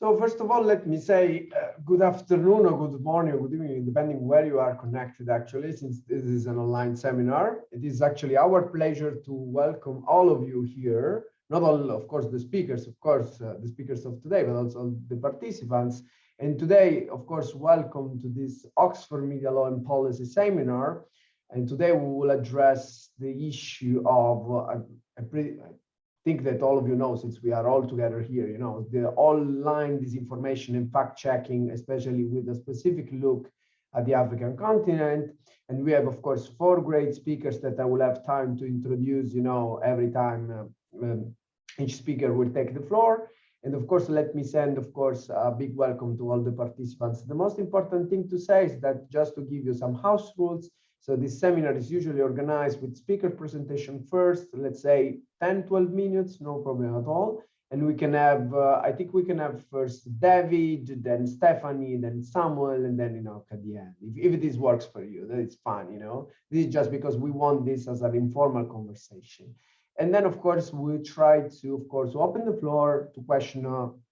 So first of all, let me say good afternoon or good morning or good evening, depending where you are connected actually, since this is an online seminar. It is actually our pleasure to welcome all of you here, not all, of course, the speakers, the speakers of today, but also the participants. And today, of course, welcome to this Oxford Media Law and Policy seminar. And today we will address the issue of I think that all of you know, since we are all together here, you know, the online disinformation and fact-checking, especially with a specific look at the African continent. And we have, of course, 4 great speakers that I will have time to introduce, you know, every time each speaker will take the floor. And of course, let me send, of course, a big welcome to all the participants. The most important thing to say is that just to give you some house rules, so this seminar is usually organized with speaker presentation first, let's say 10, 12 minutes, no problem at all. And we can have, I think we can have first David, then Stephanie, then Samuel, and then, you know, at the end. If this works for you, then it's fine, you know. This is just because we want this as an informal conversation. And then, of course, we try to, of course, open the floor to question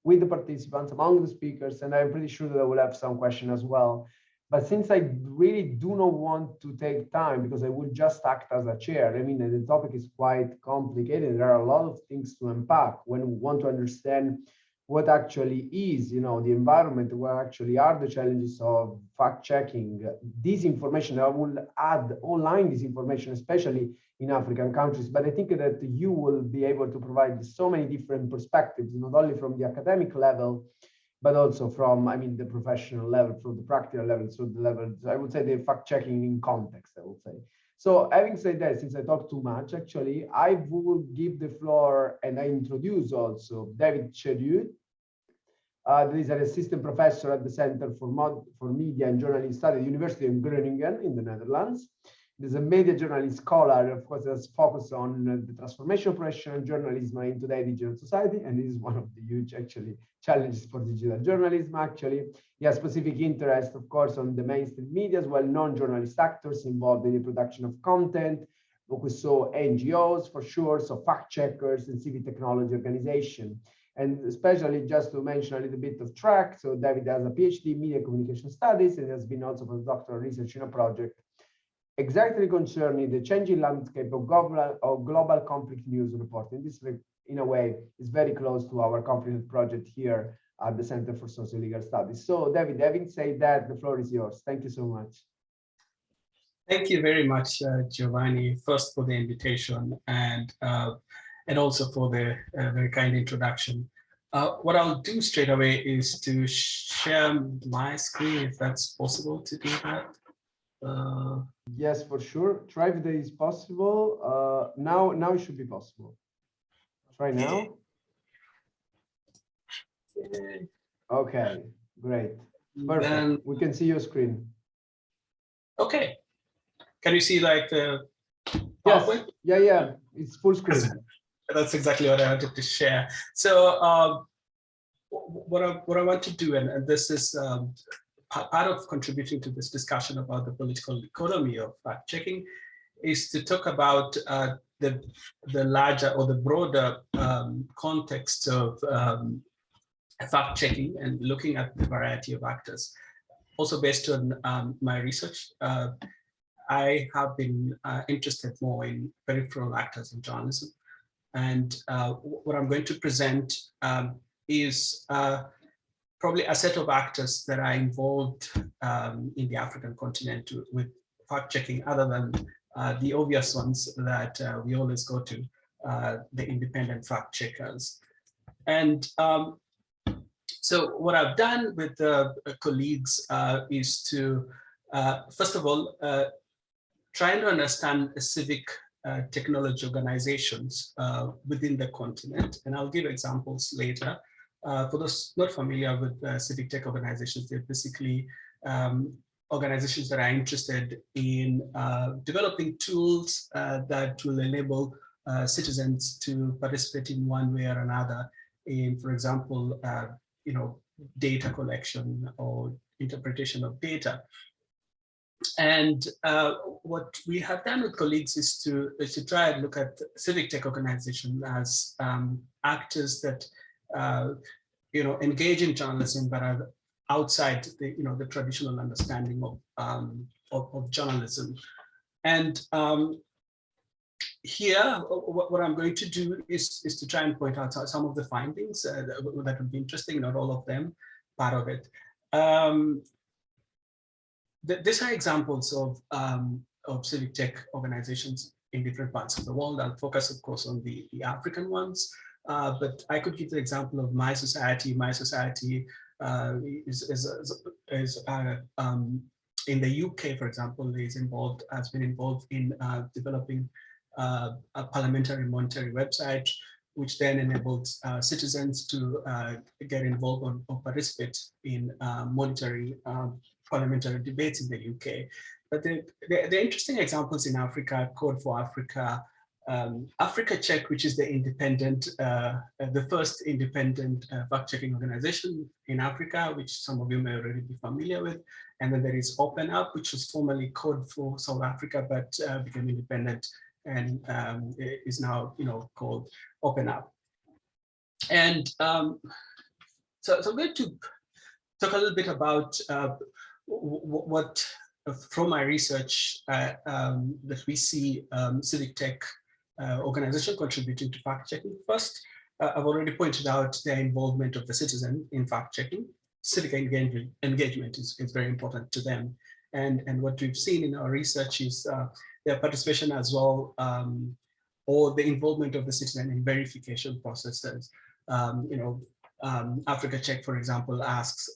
with the participants, among the speakers, and I'm pretty sure that I will have some question as well. But since I really do not want to take time, because I will just act as a chair, I mean, the topic is quite complicated. There are a lot of things to unpack when we want to understand what actually is, you know, the environment, what actually are the challenges of fact-checking, disinformation. I will add online disinformation, especially in African countries. But I think that you will be able to provide so many different perspectives, not only from the academic level, but also from, I mean, the professional level, from the practical level, so the level, I would say the fact-checking in context, I would say. So having said that, since I talk too much, actually, I will give the floor and I introduce also David Cheriut. He is an assistant professor at the Center for Media and Journalism Studies at the University of Groningen in the Netherlands. He's a media journalist scholar, of course, has focused on the transformation of professional journalism in today's digital society, and this is one of the huge, actually, challenges for digital journalism, actually. He has specific interest, of course, on the mainstream media, as well non-journalist actors involved in the production of content. We saw NGOs, for sure, so fact-checkers and civic technology organization. And especially just to mention a little bit of track, so David has a PhD in media communication studies and has been also for doctoral research in a project exactly concerning the changing landscape of global conflict news reporting. This, in a way, is very close to our conflict project here at the Center for Socio-Legal Studies. So, David, having said that, the floor is yours. Thank you so much. Thank you very much, Giovanni, first for the invitation and also for the very kind introduction. What I'll do straight away is to share my screen, if that's possible to do that. Yes, for sure. Try if that is possible. Now it should be possible. Try now. Okay, great. Perfect. Then, we can see your screen. Okay. Can you see like the PowerPoint? Yes. Yeah. It's full screen. That's exactly what I wanted to share. So what I want to do, and this is part of contributing to this discussion about the political economy of fact-checking, is to talk about the larger or the broader context of fact-checking and looking at the variety of actors. Also based on my research, I have been interested more in peripheral actors in journalism. And what I'm going to present is probably a set of actors that are involved in the African continent with fact-checking, other than the obvious ones that we always go to, the independent fact-checkers. And so what I've done with colleagues is to, first of all, try to understand civic technology organizations within the continent. And I'll give examples later. For those not familiar with civic tech organizations, they're basically organizations that are interested in developing tools that will enable citizens to participate in one way or another in, for example, you know, data collection or interpretation of data. And what we have done with colleagues is to try and look at civic tech organizations as actors that engage in journalism, but are outside the, the traditional understanding of journalism. And here, what I'm going to do is to try and point out some of the findings that would be interesting, not all of them, part of it. These are examples of civic tech organizations in different parts of the world. I'll focus, of course, on the African ones, but I could give the example of My Society. My Society is in the UK, for example, has been involved in developing a parliamentary monitoring website, which then enables citizens to get involved or participate in monitoring parliamentary debates in the UK. But the interesting examples in Africa, Code for Africa, FactChecking, which is the independent, the first independent fact-checking organization in Africa, which some of you may already be familiar with. And then there is Open Up, which was formerly Code for South Africa, but became independent and is now, called Open Up. And so I'm going to talk a little bit about what, from my research, that we see civic tech organization contributing to fact-checking. First, I've already pointed out their involvement of the citizen in fact-checking. Civic engagement is very important to them. And what we've seen in our research is their participation as well, or the involvement of the citizen in verification processes. FactChecking, for example, asks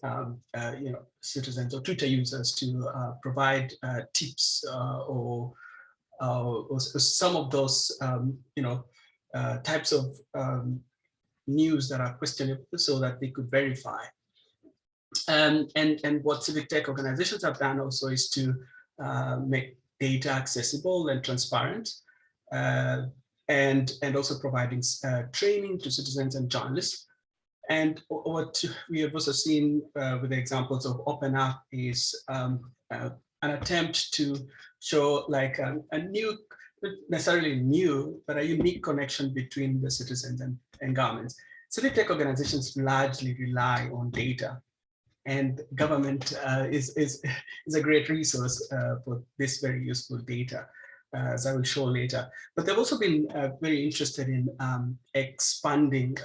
citizens or Twitter users to provide tips or some of those types of news that are questionable, so that they could verify. And what civic tech organizations have done also is to make data accessible and transparent, and also providing training to citizens and journalists. And what we have also seen with the examples of Open Up is an attempt to show like a new, not necessarily new, but a unique connection between the citizens and governments. Civic tech organizations largely rely on data, and government is a great resource for this very useful data, as I will show later. But they've also been very interested in expanding,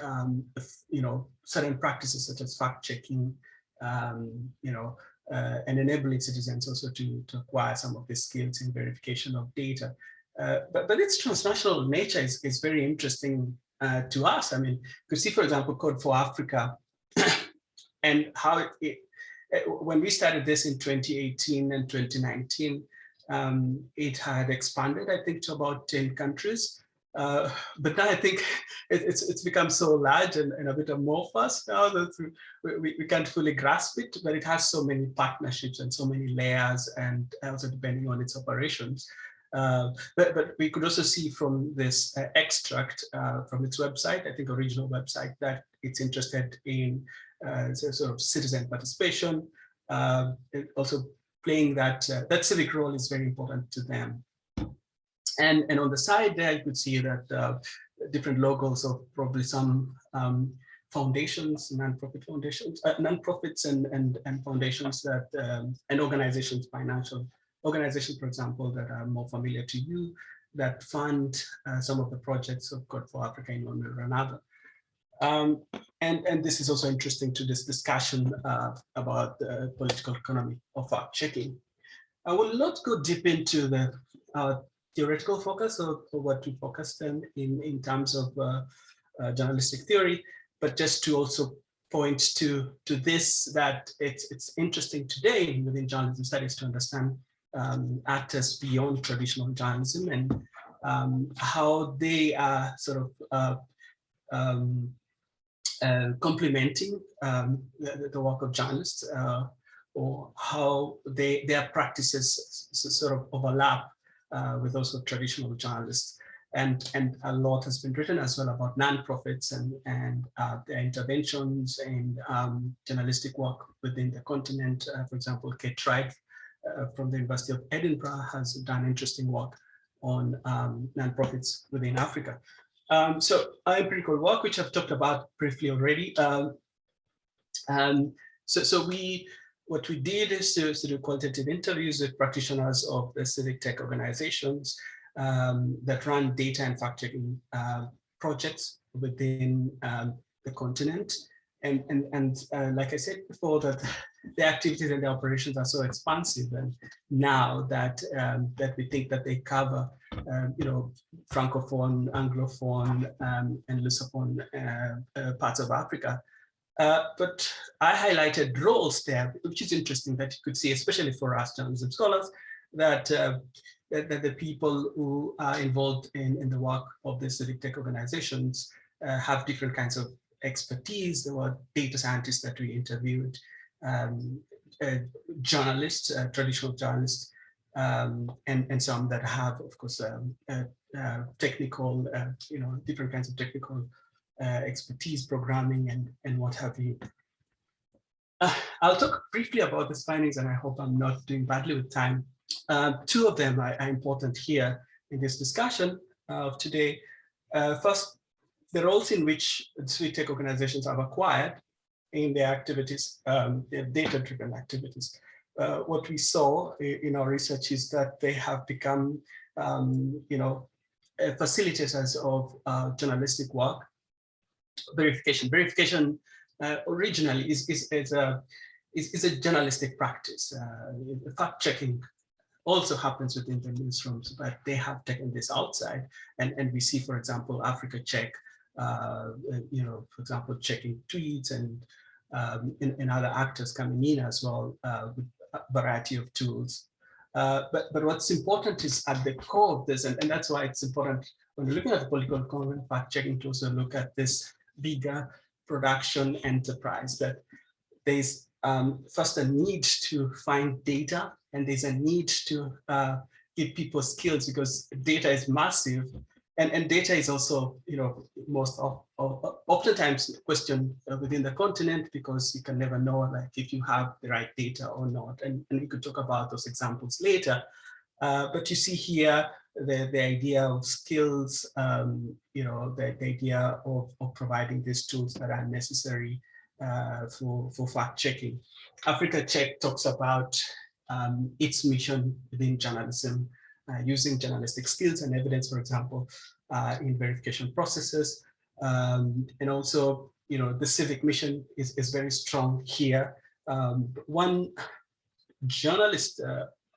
certain practices such as fact-checking, and enabling citizens also to acquire some of the skills in verification of data. But its transnational nature is very interesting to us. I mean, you could see, for example, Code for Africa, and how when we started this in 2018 and 2019, it had expanded, I think, to about 10 countries. But now I think it's become so large and a bit amorphous now that we can't fully grasp it, but it has so many partnerships and so many layers, and also depending on its operations. But we could also see from this extract from its website, I think original website, that it's interested in sort of citizen participation, also playing that civic role is very important to them. And on the side there, you could see that different logos of probably some foundations, non-profit foundations, non-profits and foundations that, and organizations, financial organizations, for example, that are more familiar to you, that fund some of the projects of Code for Africa in one way or another. And this is also interesting to this discussion about the political economy of fact-checking. I will not go deep into the theoretical focus of what we focused on in terms of journalistic theory, but just to also point to this, that it's interesting today within journalism studies to understand actors beyond traditional journalism and how they are sort of complementing the work of journalists, or how their practices sort of overlap with those of traditional journalists. And a lot has been written as well about non-profits and their interventions and journalistic work within the continent. For example, Kate Wright from the University of Edinburgh has done interesting work on non-profits within Africa. So empirical work, which I've talked about briefly already, What we did is to do qualitative interviews with practitioners of the civic tech organizations that run data and fact-checking projects within the continent. And like I said before, that the activities and the operations are so expansive, and now that that we think that they cover, Francophone, Anglophone, and Lusophone parts of Africa. But I highlighted roles there, which is interesting that you could see, especially for us journalism scholars, that that the people who are involved in the work of the civic tech organizations have different kinds of expertise. There were data scientists that we interviewed, journalists, traditional journalists, and some that have, of course, technical, different kinds of technical expertise, programming, and what have you. I'll talk briefly about these findings, and I hope I'm not doing badly with time. Two of them are important here in this discussion of today. First, the roles in which civic tech organizations have acquired in their activities, their data-driven activities. What we saw in our research is that they have become, facilitators of journalistic work. Verification originally is a journalistic practice. Fact-checking also happens within the newsrooms, but they have taken this outside, and we see, for example, FactChecking, for example, checking tweets and other actors coming in as well with a variety of tools. But what's important is at the core of this, and that's why it's important when you're looking at the political economy fact-checking to also look at this bigger production enterprise, that there's first a need to find data, and there's a need to give people skills, because data is massive, and data is also, oftentimes questioned within the continent, because you can never know, like, if you have the right data or not, and we could talk about those examples later. But you see here the idea of skills, the idea of providing these tools that are necessary for fact-checking. FactChecking talks about its mission within journalism, using journalistic skills and evidence, for example, in verification processes. And also, the civic mission is very strong here. One journalist,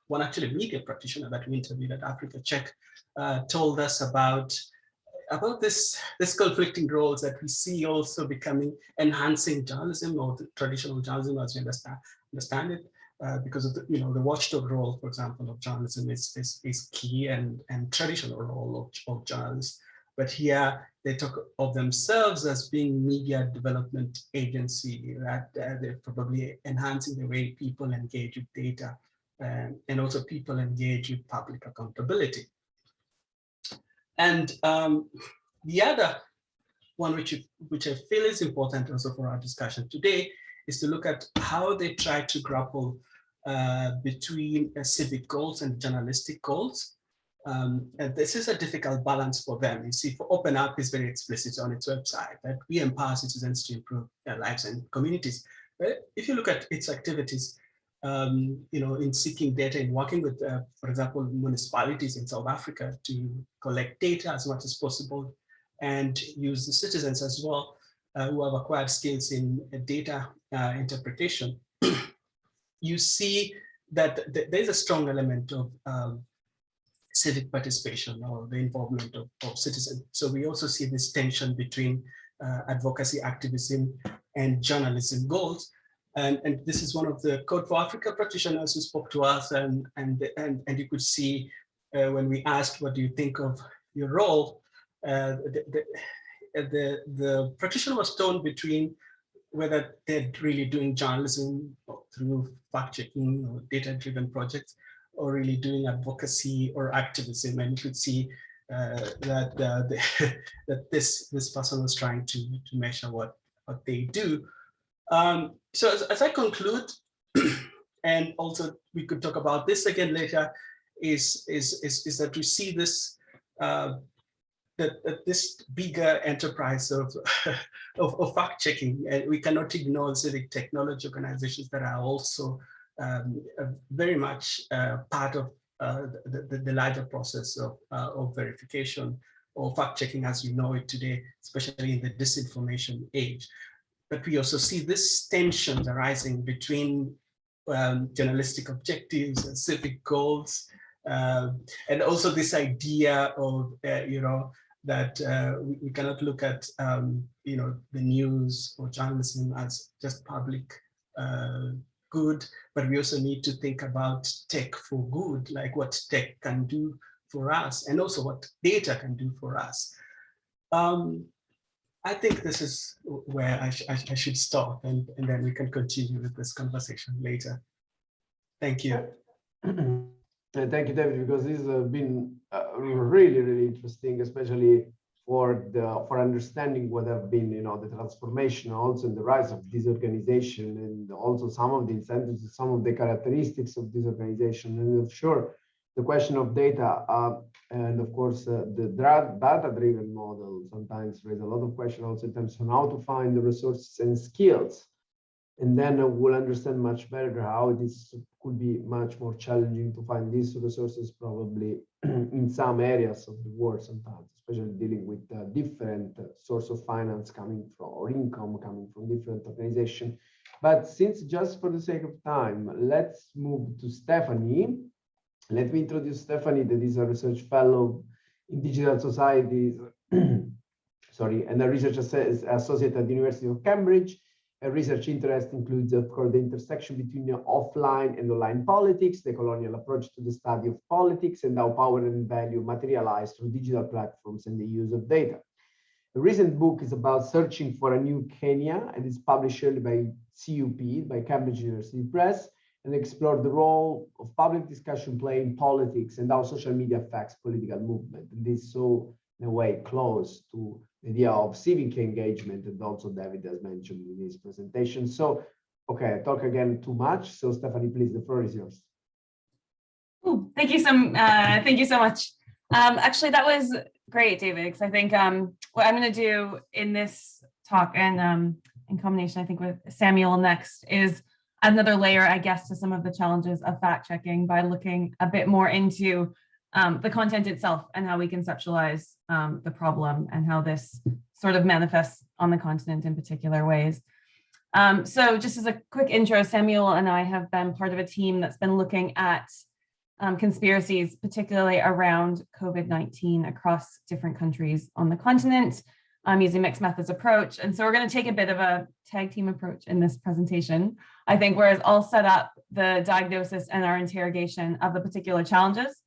one actually media practitioner that we interviewed at FactChecking told us about this conflicting roles that we see also becoming enhancing journalism, or the traditional journalism as we understand it, because of the watchdog role, for example, of journalism is key, and traditional role of journalists. But here they talk of themselves as being media development agency, that they're probably enhancing the way people engage with data, and also people engage with public accountability. And the other one which I feel is important also for our discussion today is to look at how they try to grapple between civic goals and journalistic goals. And this is a difficult balance for them. You see, for Open Up is very explicit on its website that we empower citizens to improve their lives and communities. But if you look at its activities, in seeking data, in working with, for example, municipalities in South Africa to collect data as much as possible, and use the citizens as well who have acquired skills in data interpretation, you see that there's a strong element of civic participation, or the involvement of citizens. So we also see this tension between advocacy, activism, and journalism goals. And this is one of the Code for Africa practitioners who spoke to us, and you could see when we asked, what do you think of your role? The practitioner was torn between whether they're really doing journalism through fact-checking or data-driven projects, or really doing advocacy or activism. And you could see that this person was trying to measure what they do. So as I conclude, and also we could talk about this again later, is that we see this, the this bigger enterprise of, of fact-checking, we cannot ignore civic technology organizations that are also very much part of the larger process of verification or fact-checking as we know it today, especially in the disinformation age. But we also see this tension arising between journalistic objectives and civic goals, and also this idea of, that we cannot look at, the news or journalism as just public good, but we also need to think about tech for good, like what tech can do for us, and also what data can do for us. I think this is where I should stop, and then we can continue with this conversation later. Thank you. Thank you, David, because this has been really, really interesting, especially for understanding what have been, the transformation, also in the rise of this organization, and also some of the incentives, some of the characteristics of this organization. And sure, the question of data and of course the data-driven model sometimes raise a lot of questions also in terms of how to find the resources and skills. And then we'll understand much better how this could be much more challenging to find these resources probably in some areas of the world sometimes, especially dealing with different source of finance coming from, or income coming from different organizations. But since, just for the sake of time, let's move to Stephanie. Let me introduce Stephanie, that is a research fellow in digital societies, sorry, and a research associate at the University of Cambridge. Her research interest includes, of course, the intersection between offline and online politics, the colonial approach to the study of politics, and how power and value materialize through digital platforms and the use of data. The recent book is about searching for a new Kenya, and it's published by CUP, by Cambridge University Press, and explore the role of public discussion play in politics and how social media affects political movement. And this is so, in a way, close to the idea of civic engagement, and also David has mentioned in his presentation. So, okay, I talk again too much. So Stephanie, please, the floor is yours. Ooh, thank you so much. Actually, that was great, David, because I think what I'm going to do in this talk, and in combination, I think, with Samuel next, is another layer, I guess, to some of the challenges of fact checking by looking a bit more into the content itself and how we conceptualize the problem and how this sort of manifests on the continent in particular ways. So just as a quick intro, Samuel and I have been part of a team that's been looking at conspiracies, particularly around COVID-19 across different countries on the continent, using mixed methods approach. And so we're going to take a bit of a tag team approach in this presentation. I think whereas I'll set up the diagnosis and our interrogation of the particular challenges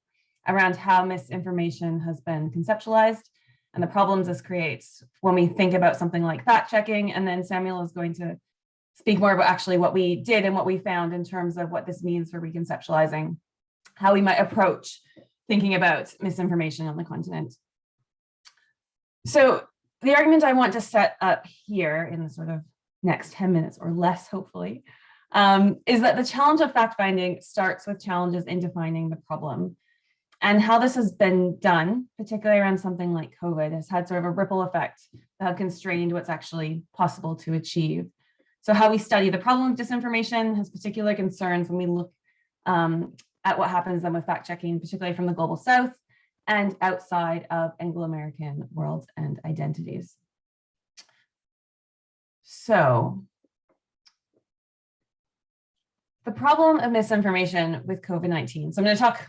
around how misinformation has been conceptualized and the problems this creates when we think about something like fact checking. And then Samuel is going to speak more about actually what we did and what we found in terms of what this means for reconceptualizing how we might approach thinking about misinformation on the continent. So the argument I want to set up here in the sort of next 10 minutes or less, hopefully, is that the challenge of fact-finding starts with challenges in defining the problem. And how this has been done, particularly around something like COVID, has had sort of a ripple effect that have constrained what's actually possible to achieve. So how we study the problem of disinformation has particular concerns when we look at what happens then with fact-checking, particularly from the global south and outside of Anglo-American worlds and identities. So the problem of misinformation with COVID-19. So I'm going to talk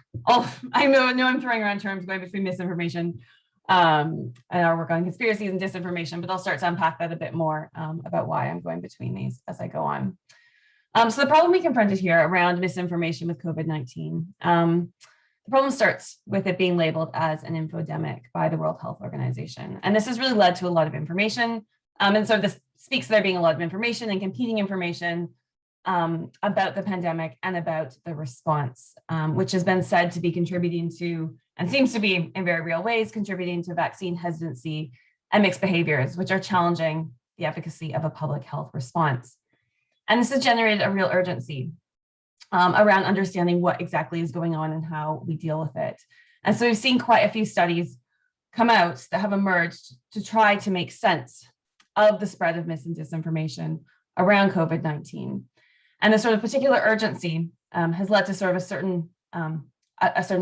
I know I'm throwing around terms going between misinformation and our work on conspiracies and disinformation, but I'll start to unpack that a bit more about why I'm going between these as I go on. So the problem we confronted here around misinformation with COVID-19, the problem starts with it being labeled as an infodemic by the World Health Organization. And this has really led to a lot of information. And so this speaks to there being a lot of information and competing information about the pandemic and about the response, which has been said to be contributing to, and seems to be in very real ways, contributing to vaccine hesitancy and mixed behaviors, which are challenging the efficacy of a public health response. And this has generated a real urgency around understanding what exactly is going on and how we deal with it. And so we've seen quite a few studies come out that have emerged to try to make sense of the spread of mis and disinformation around COVID-19. And this sort of particular urgency has led to sort of a certain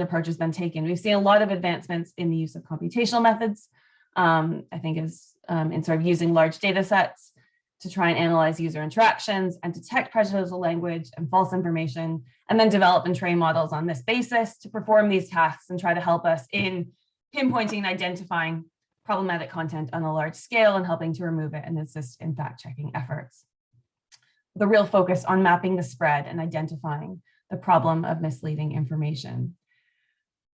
approach has been taken. We've seen a lot of advancements in the use of computational methods, I think is in sort of using large data sets to try and analyze user interactions and detect prejudicial language and false information, and then develop and train models on this basis to perform these tasks and try to help us in pinpointing and identifying problematic content on a large scale and helping to remove it and assist in fact-checking efforts. The real focus on mapping the spread and identifying the problem of misleading information.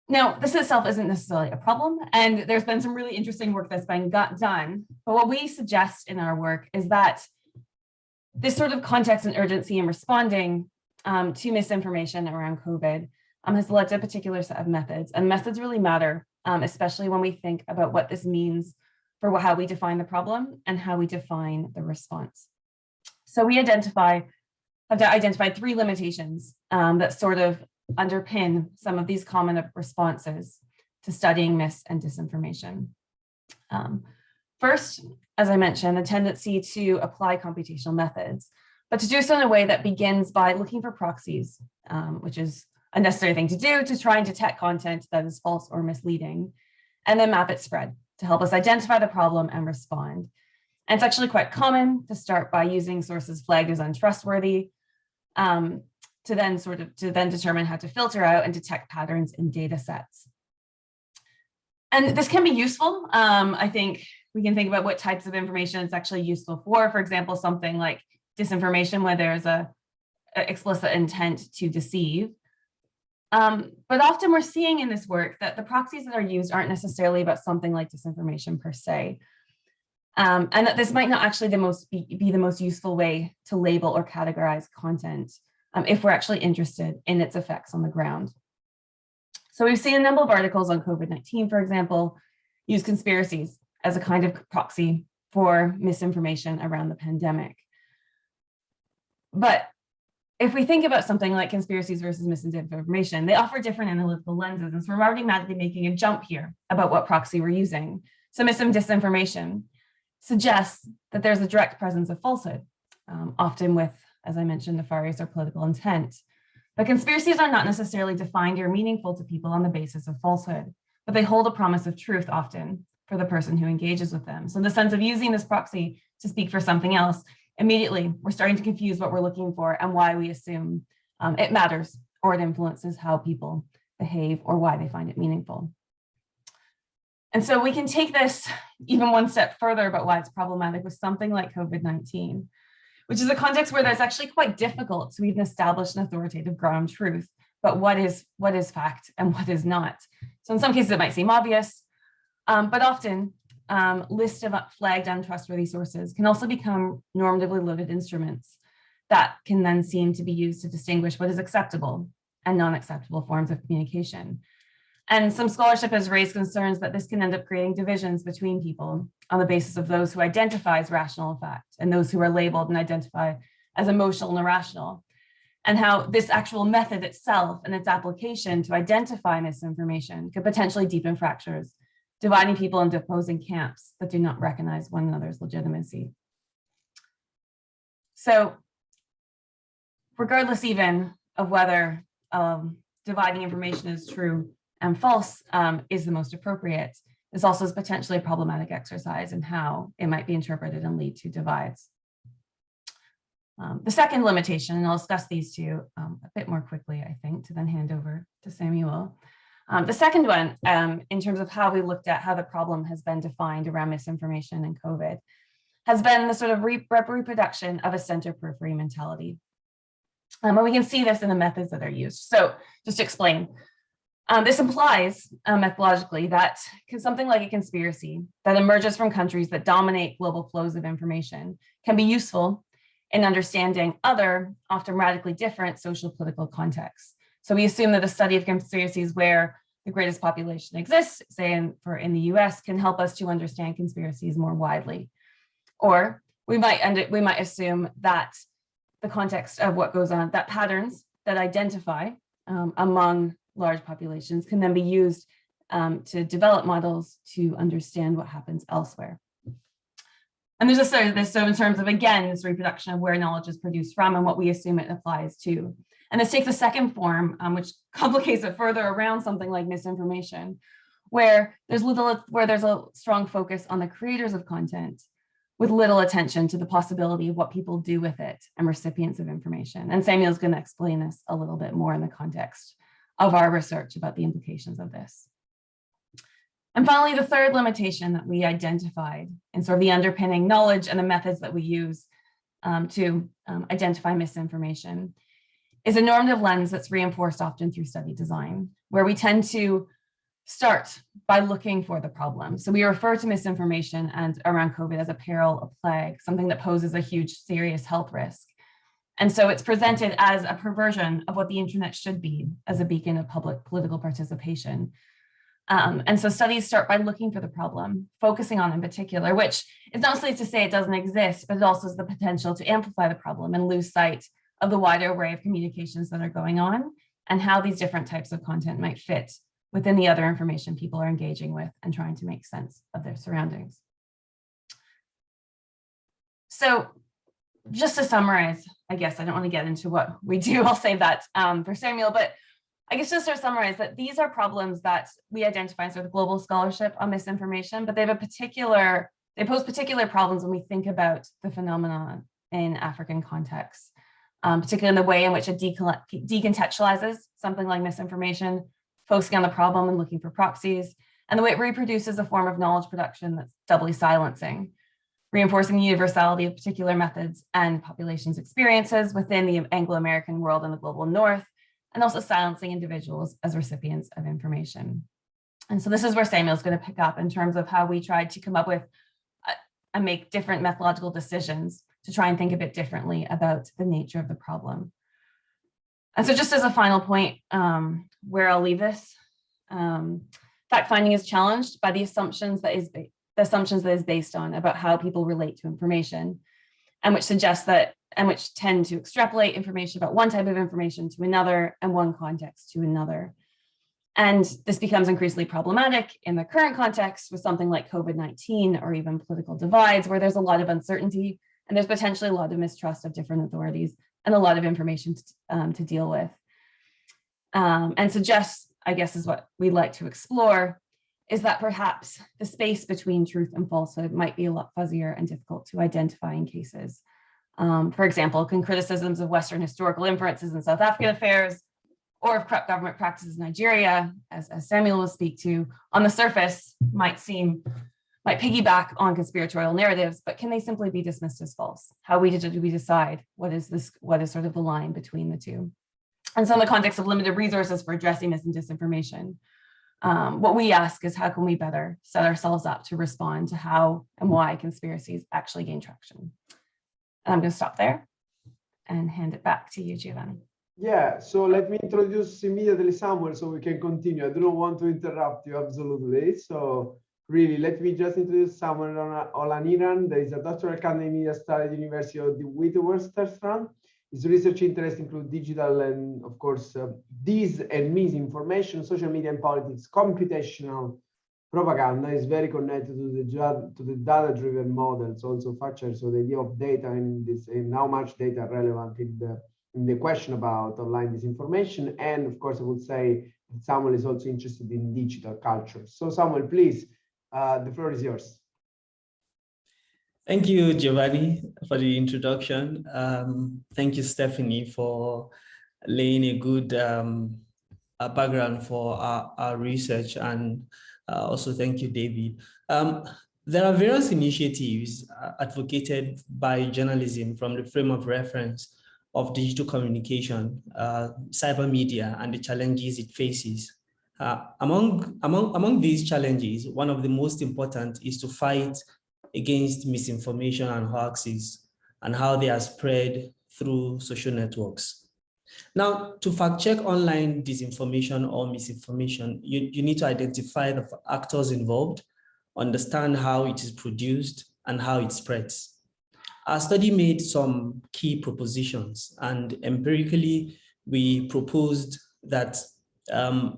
Now, this itself isn't necessarily a problem, and there's been some really interesting work that's been done. But what we suggest in our work is that this sort of context and urgency in responding to misinformation around COVID has led to a particular set of methods, and methods really matter, especially when we think about what this means for how we define the problem and how we define the response. So we have identified 3 limitations that sort of underpin some of these common responses to studying mis and disinformation. First, as I mentioned, the tendency to apply computational methods, but to do so in a way that begins by looking for proxies, which is a necessary thing to do to try and detect content that is false or misleading, and then map its spread to help us identify the problem and respond. And it's actually quite common to start by using sources flagged as untrustworthy, to then determine how to filter out and detect patterns in data sets. And this can be useful. I think we can think about what types of information it's actually useful for. For example, something like disinformation, where there's a explicit intent to deceive. But often we're seeing in this work that the proxies that are used aren't necessarily about something like disinformation per se. And that this might not actually be the most useful way to label or categorize content if we're actually interested in its effects on the ground. So we've seen a number of articles on COVID-19, for example, use conspiracies as a kind of proxy for misinformation around the pandemic. But if we think about something like conspiracies versus misinformation, they offer different analytical lenses. And so we're automatically making a jump here about what proxy we're using. So mis and disinformation suggests that there's a direct presence of falsehood, often with, as I mentioned, nefarious or political intent. But conspiracies are not necessarily defined or meaningful to people on the basis of falsehood, but they hold a promise of truth often for the person who engages with them. So in the sense of using this proxy to speak for something else, immediately we're starting to confuse what we're looking for and why we assume it matters or it influences how people behave or why they find it meaningful. And so we can take this even one step further about why it's problematic with something like COVID-19, which is a context where that's actually quite difficult to even establish an authoritative ground truth, but what is fact and what is not. So in some cases it might seem obvious, but often lists of flagged untrustworthy sources can also become normatively loaded instruments that can then seem to be used to distinguish what is acceptable and non-acceptable forms of communication. And some scholarship has raised concerns that this can end up creating divisions between people on the basis of those who identify as rational fact and those who are labeled and identify as emotional and irrational, and how this actual method itself and its application to identify misinformation could potentially deepen fractures, dividing people into opposing camps that do not recognize one another's legitimacy. So regardless even of whether dividing information is true and false is the most appropriate, this also is potentially a problematic exercise in how it might be interpreted and lead to divides. The second limitation, and I'll discuss these two a bit more quickly, I think, to then hand over to Samuel. The second one, in terms of how we looked at how the problem has been defined around misinformation and COVID, has been the sort of reproduction of a center-periphery mentality. And we can see this in the methods that are used. So just to explain, this implies methodologically that something like a conspiracy that emerges from countries that dominate global flows of information can be useful in understanding other, often radically different social political contexts. So we assume that the study of conspiracies where the greatest population exists, say in the US, can help us to understand conspiracies more widely. Or we might assume that the context of what goes on, that patterns that identify among large populations can then be used to develop models to understand what happens elsewhere. And there's so in terms of, again, this reproduction of where knowledge is produced from and what we assume it applies to. And this takes a second form, which complicates it further around something like misinformation, where there's a strong focus on the creators of content with little attention to the possibility of what people do with it and recipients of information. And Samuel's going to explain this a little bit more in the context of our research about the implications of this. And finally, the third limitation that we identified in sort of the underpinning knowledge and the methods that we use to identify misinformation is a normative lens that's reinforced often through study design, where we tend to start by looking for the problem. So we refer to misinformation and around COVID as a peril, a plague, something that poses a huge, serious health risk. And so it's presented as a perversion of what the internet should be as a beacon of public political participation. And so studies start by looking for the problem, focusing on in particular, which is not necessarily to say it doesn't exist, but it also has the potential to amplify the problem and lose sight of the wider array of communications that are going on and how these different types of content might fit within the other information people are engaging with and trying to make sense of their surroundings. So just to summarize, I guess I don't want to get into what we do, I'll save that for Samuel, but I guess just to summarize that these are problems that we identify as sort of global scholarship on misinformation, but they pose particular problems when we think about the phenomenon in African contexts, particularly in the way in which it decontextualizes something like misinformation, focusing on the problem and looking for proxies, and the way it reproduces a form of knowledge production that's doubly silencing, reinforcing the universality of particular methods and populations' experiences within the Anglo-American world and the global North, and also silencing individuals as recipients of information. And so this is where Samuel's going to pick up in terms of how we tried to come up with and make different methodological decisions to try and think a bit differently about the nature of the problem. And so just as a final point, where I'll leave this, fact-finding is challenged by the assumptions that is based on about how people relate to information, and which suggests that, and which tend to extrapolate information about one type of information to another and one context to another. And this becomes increasingly problematic in the current context with something like COVID-19 or even political divides, where there's a lot of uncertainty and there's potentially a lot of mistrust of different authorities and a lot of information to deal with. And suggests, I guess, is what we'd like to explore, is that perhaps the space between truth and falsehood might be a lot fuzzier and difficult to identify in cases. For example, can criticisms of Western historical inferences in South African affairs or of corrupt government practices in Nigeria, as Samuel will speak to, on the surface might piggyback on conspiratorial narratives, but can they simply be dismissed as false? How do we decide what is sort of the line between the two? And so in the context of limited resources for addressing this and disinformation, what we ask is how can we better set ourselves up to respond to how and why conspiracies actually gain traction? And I'm going to stop there and hand it back to you, Giovanni. Yeah, so let me introduce immediately Samuel so we can continue. I do not want to interrupt you, absolutely. So really, let me just introduce Samuel Olaniran. There is a doctoral candidate in media studies at the University of the Witwatersrand. His research interests include digital and, of course, dis and misinformation, social media and politics, computational propaganda. Is very connected to the data-driven models, also factors. So the idea of data and how much data are relevant in the question about online disinformation. And of course, I would say that Samuel is also interested in digital culture. So Samuel, please, the floor is yours. Thank you, Giovanni, for the introduction. Thank you, Stephanie, for laying a good background for our research. And also thank you, David. There are various initiatives advocated by journalism from the frame of reference of digital communication, cyber media, and the challenges it faces. Among these challenges, one of the most important is to fight against misinformation and hoaxes and how they are spread through social networks. Now, to fact check online disinformation or misinformation, you need to identify the actors involved, understand how it is produced and how it spreads. Our study made some key propositions, and empirically, we proposed that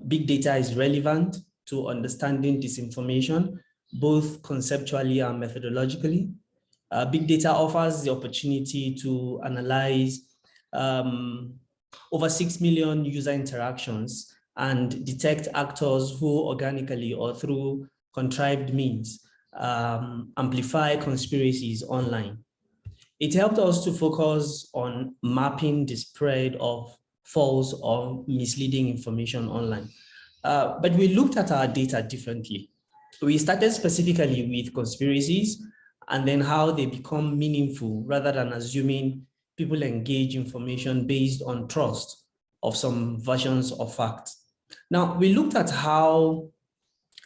big data is relevant to understanding disinformation, both conceptually and methodologically. Big data offers the opportunity to analyze over 6 million user interactions and detect actors who organically or through contrived means amplify conspiracies online. It helped us to focus on mapping the spread of false or misleading information online. But we looked at our data differently. We started specifically with conspiracies and then how they become meaningful rather than assuming people engage information based on trust of some versions of facts. Now, we looked at how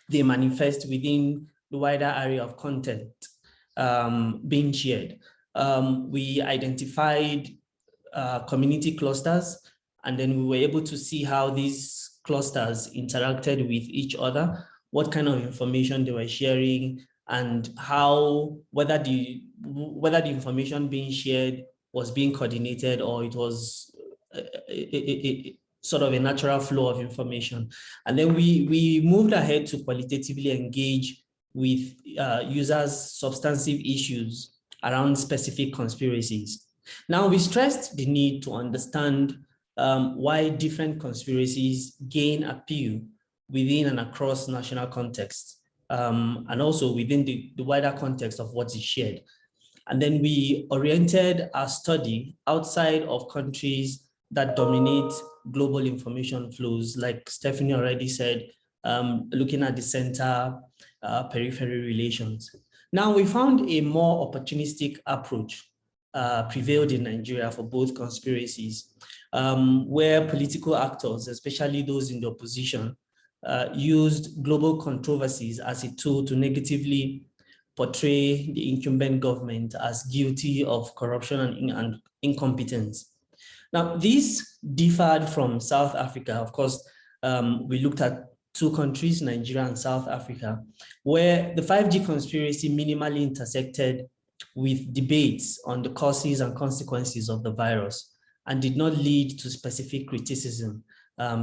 they manifest within the wider area of content being shared. We identified community clusters, and then we were able to see how these clusters interacted with each other, what kind of information they were sharing, and how whether the information being shared was being coordinated or it was sort of a natural flow of information. And then we moved ahead to qualitatively engage with users' substantive issues around specific conspiracies. Now, we stressed the need to understand why different conspiracies gain appeal within and across national contexts, and also within the wider context of what is shared. And then we oriented our study outside of countries that dominate global information flows, like Stephanie already said, looking at the center, periphery relations. Now, we found a more opportunistic approach prevailed in Nigeria for both conspiracies, where political actors, especially those in the opposition, used global controversies as a tool to negatively portray the incumbent government as guilty of corruption and incompetence. Now, this differed from South Africa. Of course, we looked at two countries, Nigeria and South Africa, where the 5G conspiracy minimally intersected with debates on the causes and consequences of the virus and did not lead to specific criticism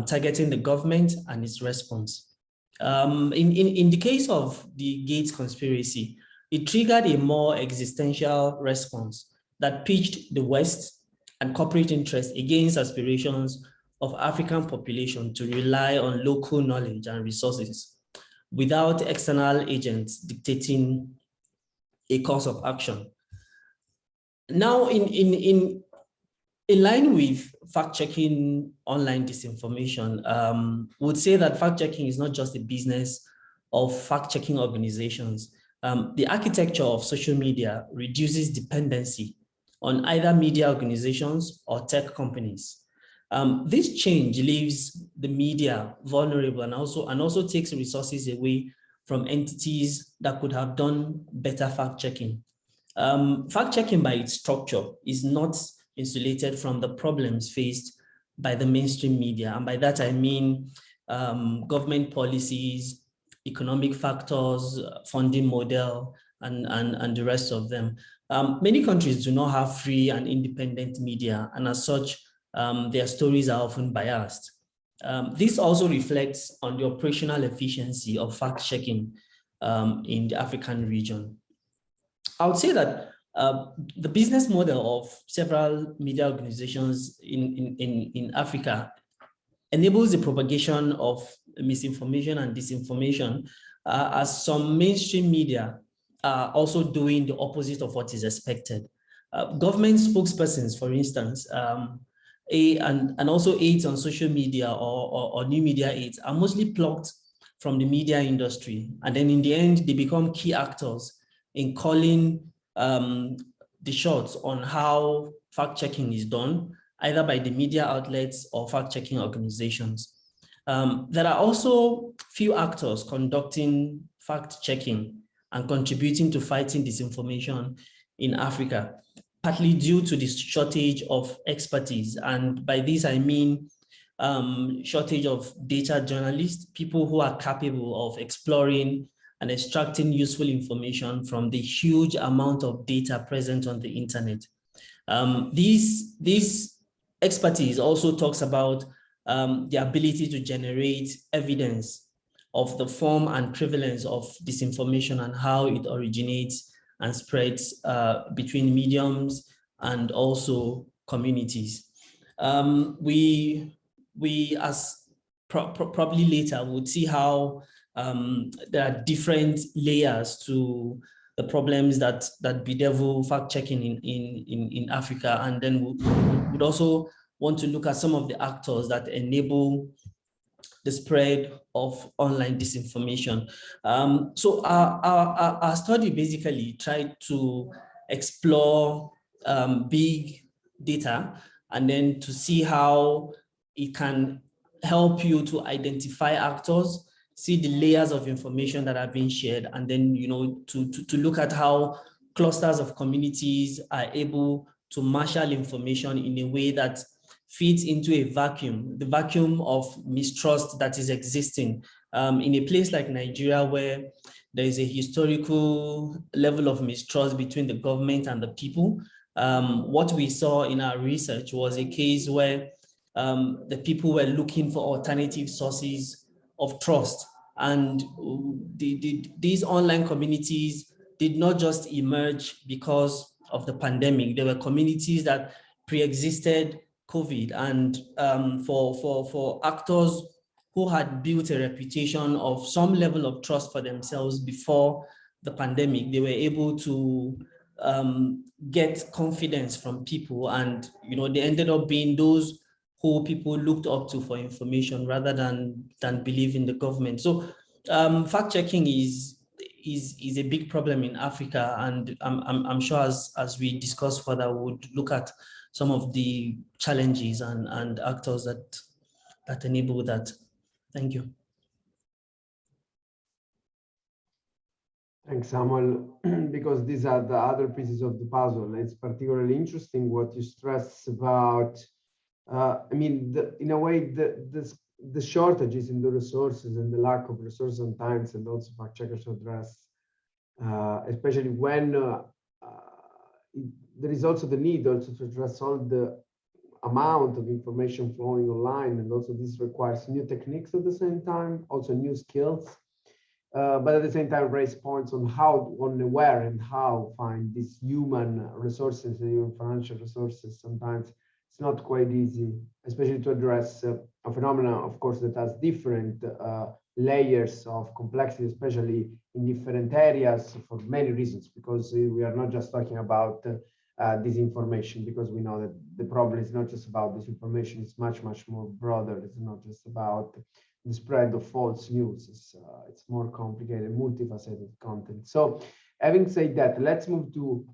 targeting the government and its response. In the case of the Gates conspiracy, it triggered a more existential response that pitched the West and corporate interests against aspirations of African population to rely on local knowledge and resources without external agents dictating a course of action. Now, in line with fact-checking online disinformation, would say that fact-checking is not just a business of fact-checking organizations. The architecture of social media reduces dependency on either media organizations or tech companies. This change leaves the media vulnerable and also takes resources away from entities that could have done better fact-checking. Fact-checking by its structure is not insulated from the problems faced by the mainstream media. And by that, I mean government policies, economic factors, funding model, and the rest of them. Many countries do not have free and independent media, and as such, their stories are often biased. This also reflects on the operational efficiency of fact-checking in the African region. I would say that the business model of several media organizations in Africa enables the propagation of misinformation and disinformation, as some mainstream media are also doing the opposite of what is expected. Government spokespersons, for instance, and also aides on social media or new media aides are mostly plucked from the media industry. And then in the end, they become key actors in calling the shots on how fact-checking is done, either by the media outlets or fact-checking organizations. There are also few actors conducting fact-checking and contributing to fighting disinformation in Africa, partly due to the shortage of expertise. And by this, I mean shortage of data journalists, people who are capable of exploring and extracting useful information from the huge amount of data present on the internet. This expertise also talks about the ability to generate evidence of the form and prevalence of disinformation and how it originates and spreads between mediums and also communities. We as probably later would see how there are different layers to the problems that bedevil fact-checking in Africa, and then we would also want to look at some of the actors that enable the spread of online disinformation. So our study basically tried to explore big data and then to see how it can help you to identify actors, see the layers of information that are being shared, and then to look at how clusters of communities are able to marshal information in a way that fits into a vacuum, the vacuum of mistrust that is existing in a place like Nigeria, where there is a historical level of mistrust between the government and the people. What we saw in our research was a case where the people were looking for alternative sources of trust. And these online communities did not just emerge because of the pandemic. There were communities that pre-existed COVID, and for actors who had built a reputation of some level of trust for themselves before the pandemic, they were able to get confidence from people, and they ended up being those who people looked up to for information rather than believe in the government. So fact checking is a big problem in Africa, and I'm sure as we discuss further, we would look at some of the challenges and actors that enable that. Thank you. Thanks, Samuel, because these are the other pieces of the puzzle. It's particularly interesting what you stress about. In a way, the shortages in the resources and the lack of resources sometimes, and also fact checkers address, especially when there is also the need also to address all the amount of information flowing online, and also this requires new techniques at the same time, also new skills, but at the same time raise points on where and how find these human resources and even financial resources. Sometimes it's not quite easy, especially to address a phenomenon, of course, that has different layers of complexity, especially in different areas for many reasons, because we are not just talking about disinformation, because we know that the problem is not just about disinformation, it's much more broader. It's not just about the spread of false news. It's more complicated, multifaceted content. So having said that, let's move to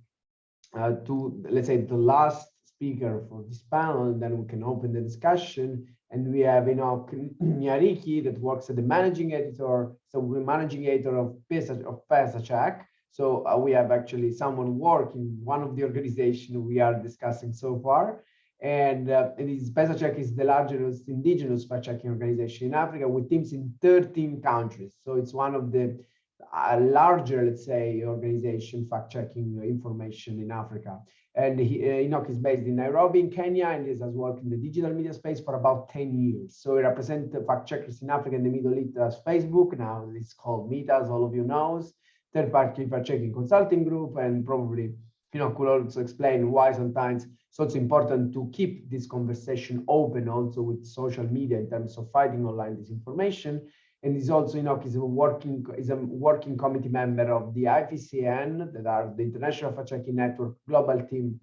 let's say the last speaker for this panel, and then we can open the discussion. And we have Nyariki that works as the managing editor, so we're managing editor of FactChecking. So we have actually someone working one of the organizations we are discussing so far. And FactChecking is the largest indigenous fact-checking organization in Africa with teams in 13 countries. So it's one of the larger, let's say, organization fact-checking information in Africa. And Enoch is based in Nairobi in Kenya, and he has worked in the digital media space for about 10 years. So he represents the fact-checkers in Africa and the Middle East as Facebook. Now it's called Meta, as all of you know. Third-party fact-checking consulting group, and probably could also explain why sometimes it's also important to keep this conversation open also with social media in terms of fighting online disinformation. And he's also is a working committee member of the IFCN, that are the International Fact-Checking Network global team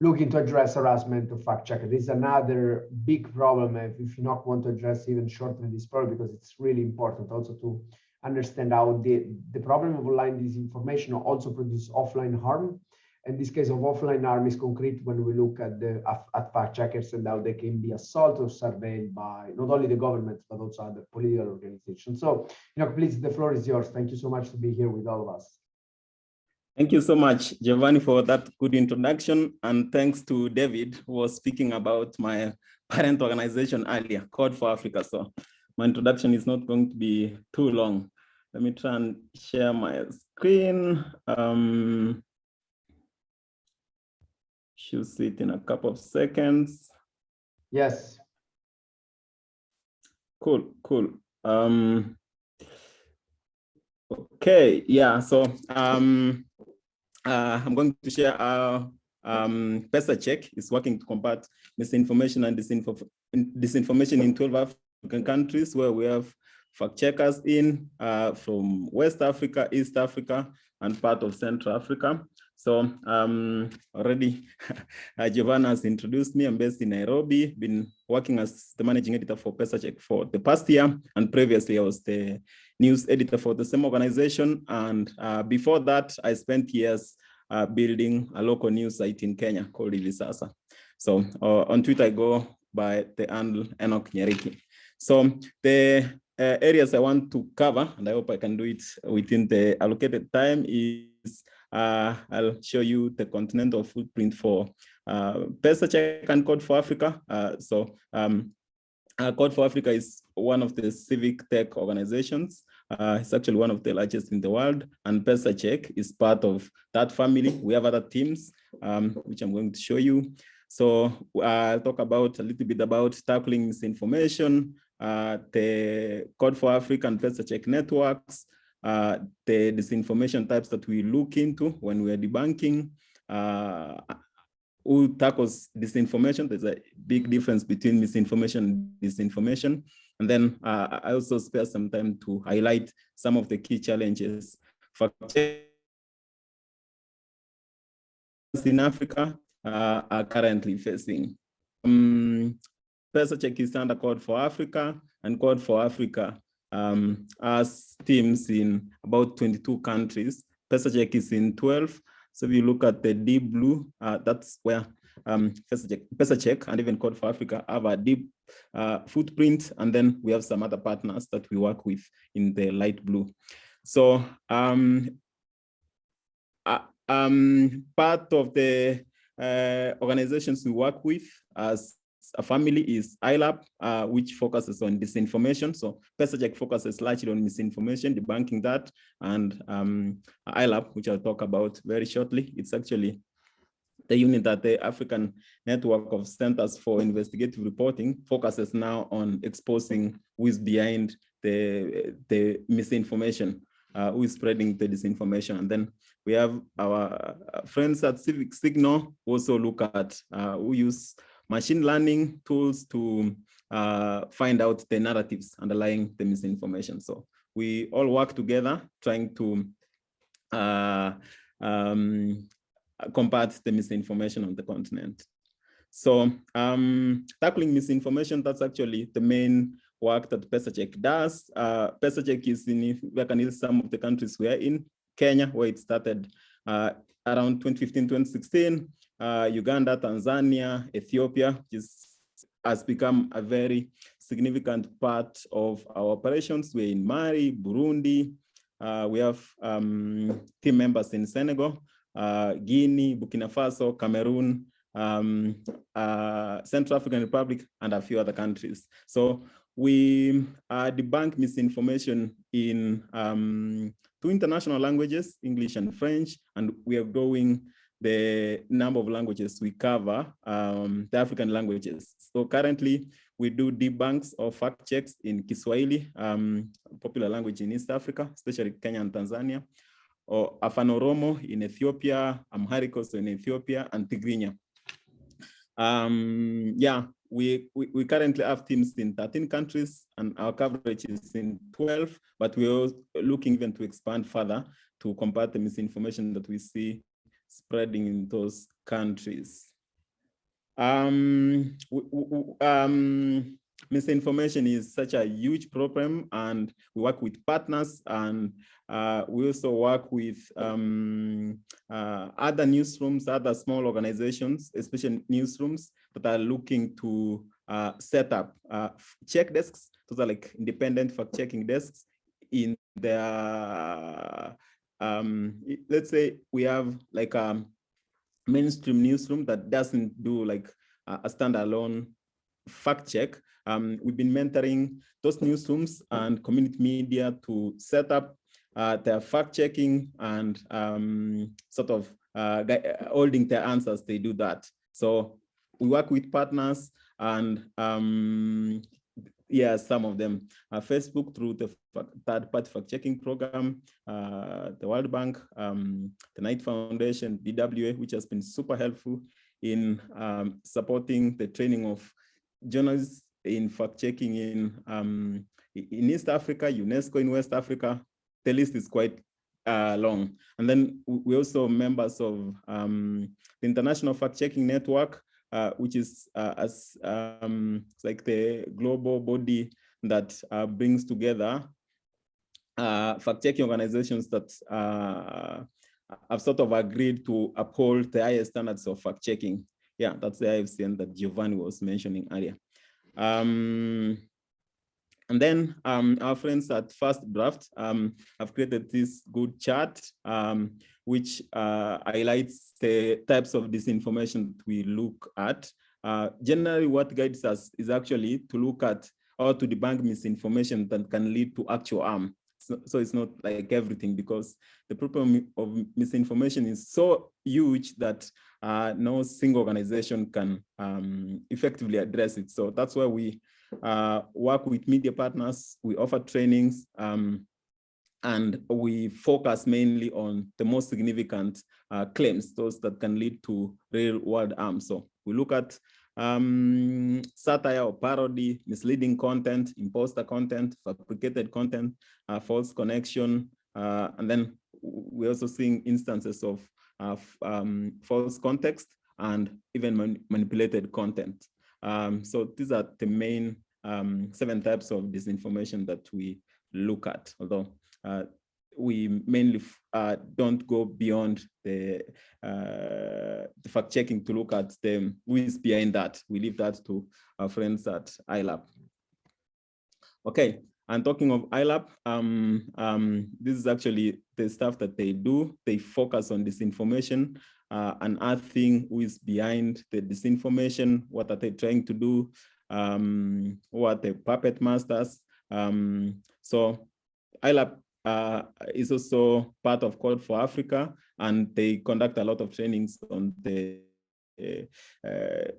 looking to address harassment of fact-checkers. This is another big problem if you not want to address even shortly this problem, because it's really important also to understand how the problem of online disinformation also produces offline harm. And this case of offline harm is concrete when we look at fact checkers and how they can be assaulted or surveilled by not only the government, but also other political organizations. So, please, the floor is yours. Thank you so much to be here with all of us. Thank you so much, Giovanni, for that good introduction. And thanks to David, who was speaking about my parent organization earlier, Code for Africa. So my introduction is not going to be too long. Let me try and share my screen. Should see it in a couple of seconds. Yes. Cool. Okay, yeah, so I'm going to share our CZECH is working to combat misinformation and disinformation in 12 African countries, where we have fact checkers in from West Africa, East Africa, and part of Central Africa. So already Giovanna has introduced me. I'm based in Nairobi, been working as the managing editor for CZECH for the past year, and previously I was the news editor for the same organization. And before that, I spent years building a local news site in Kenya called Ivisasa. So on Twitter, I go by the handle Enoch Nyeriki. So the areas I want to cover, and I hope I can do it within the allocated time, is I'll show you the continental footprint for CZECH and Code for Africa. Code for Africa is one of the civic tech organizations. It's actually one of the largest in the world, and CZECH is part of that family. We have other teams, which I'm going to show you. So I'll talk about a little bit about tackling misinformation, the Code for Africa and CZECH networks, the disinformation types that we look into when we are debunking, who tackles disinformation. There's a big difference between misinformation and disinformation. And then I also spare some time to highlight some of the key challenges in Africa are currently facing. CZECH is under Code for Africa, and Code for Africa has teams in about 22 countries. CZECH is in 12. So if you look at the deep blue, that's where CZECH and even Code for Africa have a deep footprint. And then we have some other partners that we work with in the light blue. So part of the organizations we work with as a family is ILAB, which focuses on disinformation. So CZECH focuses largely on misinformation, debunking that, and ILAB, which I'll talk about very shortly. It's actually the unit that the African Network of Centers for Investigative Reporting focuses now on exposing who is behind the misinformation, who is spreading the disinformation. And then we have our friends at Civic Signal who also look at, who use machine learning tools to find out the narratives underlying the misinformation. So we all work together trying to combat the misinformation on the continent. So tackling misinformation, that's actually the main work that CZECH does. CZECH is in, we can list some of the countries we are in. Kenya, where it started around 2015, 2016, Uganda, Tanzania, Ethiopia, which has become a very significant part of our operations. We're in Mali, Burundi. We have team members in Senegal, Guinea, Burkina Faso, Cameroon, Central African Republic, and a few other countries. So we debunk misinformation in 2 international languages, English and French, and we are growing the number of languages we cover, the African languages. So currently we do debunks or fact checks in Kiswahili, popular language in East Africa, especially Kenya and Tanzania, or Afan Oromo in Ethiopia, Amharic also in Ethiopia, and Tigrinya. Yeah, we currently have teams in 13 countries and our coverage is in 12, but we're looking even to expand further to combat the misinformation that we see spreading in those countries. Misinformation is such a huge problem, and we work with partners, and we also work with other newsrooms, other small organizations, especially newsrooms that are looking to set up check desks. Those are like independent fact-checking desks in their, let's say we have like a mainstream newsroom that doesn't do like a standalone fact check. We've been mentoring those newsrooms and community media to set up their fact checking and sort of holding their answers. They do that. So we work with partners, and yeah, some of them. Facebook through the third-party fact-checking program, the World Bank, the Knight Foundation, DWA, which has been super helpful in supporting the training of journalists in fact-checking in East Africa, UNESCO in West Africa. The list is quite long. And then we're also members of the International Fact-Checking Network, which is like the global body that brings together fact-checking organizations that have sort of agreed to uphold the highest standards of fact-checking. Yeah, that's the IFCN that Giovanni was mentioning earlier. And then our friends at First Draft have created this good chart, which highlights the types of disinformation that we look at. Generally, what guides us is actually to look at or to debunk misinformation that can lead to actual harm. So it's not like everything, because the problem of misinformation is so huge that no single organization can effectively address it. So that's why we work with media partners, we offer trainings, and we focus mainly on the most significant claims, those that can lead to real world harm. So we look at satire or parody, misleading content, imposter content, fabricated content, false connection, and then we're also seeing instances of false context and even manipulated content. So these are the main 7 types of disinformation that we look at, although we mainly don't go beyond the fact-checking to look at the who is behind that. We leave that to our friends at ILAB. Okay, and talking of ILAB, this is actually the stuff that they do. They focus on disinformation, unearthing who is behind the disinformation, what are they trying to do, who are the puppet masters. So ILAB is also part of Code for Africa, and they conduct a lot of trainings on the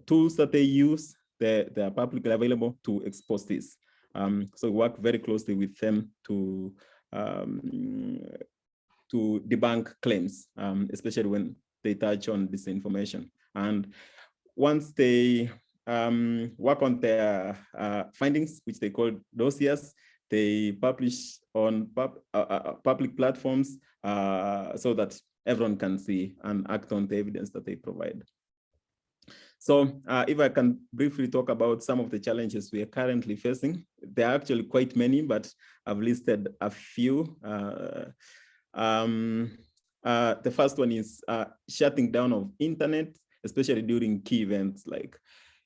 tools that they use. They are publicly available to expose this. So we work very closely with them to debunk claims, especially when they touch on disinformation. And once they work on their findings, which they call dossiers, they publish on public platforms so that everyone can see and act on the evidence that they provide. So if I can briefly talk about some of the challenges we are currently facing, there are actually quite many, but I've listed a few. The first one is shutting down of internet, especially during key events. Like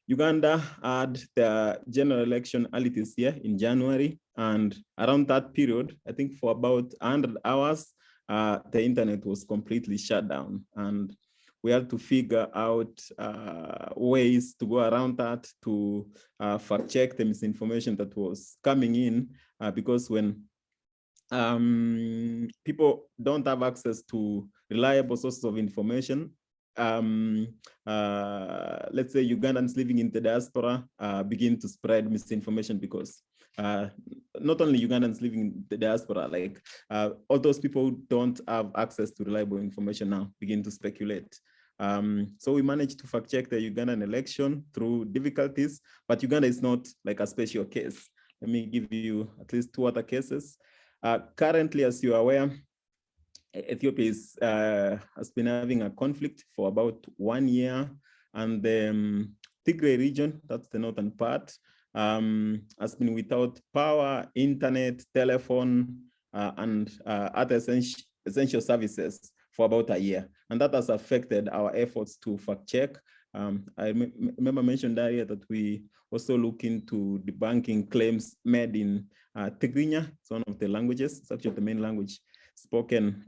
Uganda had the general election early this year in January, and around that period, I think for about 100 hours, the internet was completely shut down, and we had to figure out ways to go around that to fact check the misinformation that was coming in, because when people don't have access to reliable sources of information, let's say Ugandans living in the diaspora begin to spread misinformation, because not only Ugandans living in the diaspora, like all those people who don't have access to reliable information now begin to speculate. So we managed to fact check the Ugandan election through difficulties, but Uganda is not like a special case. Let me give you at least 2 other cases. Currently, as you are aware, Ethiopia has been having a conflict for about 1 year, and the Tigray region, that's the northern part, has been without power, internet, telephone, and other essential services for about a year. And that has affected our efforts to fact check. I remember mentioned earlier that we also look into debunking claims made in Tigrinya. It's one of the languages. It's actually the main language spoken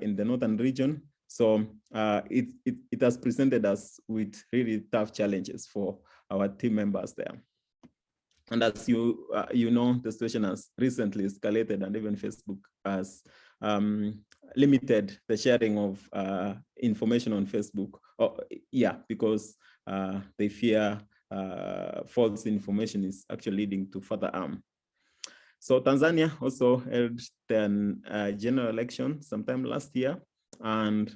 in the northern region. So it has presented us with really tough challenges for our team members there. And as you know, the situation has recently escalated, and even Facebook has limited the sharing of information on Facebook. Because they fear false information is actually leading to further harm. So Tanzania also held the general election sometime last year. And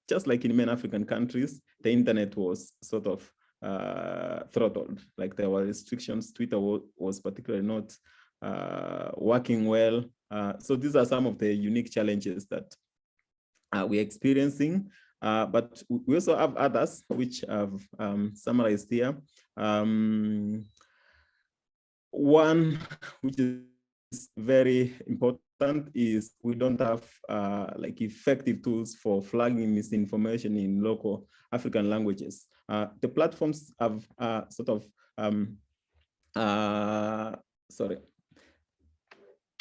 just like in many African countries, the internet was sort of throttled. Like there were restrictions. Twitter was particularly not working well. So these are some of the unique challenges that we're experiencing. But we also have others, which I've summarized here. One, which is very important, is we don't have like effective tools for flagging misinformation in local African languages. The platforms have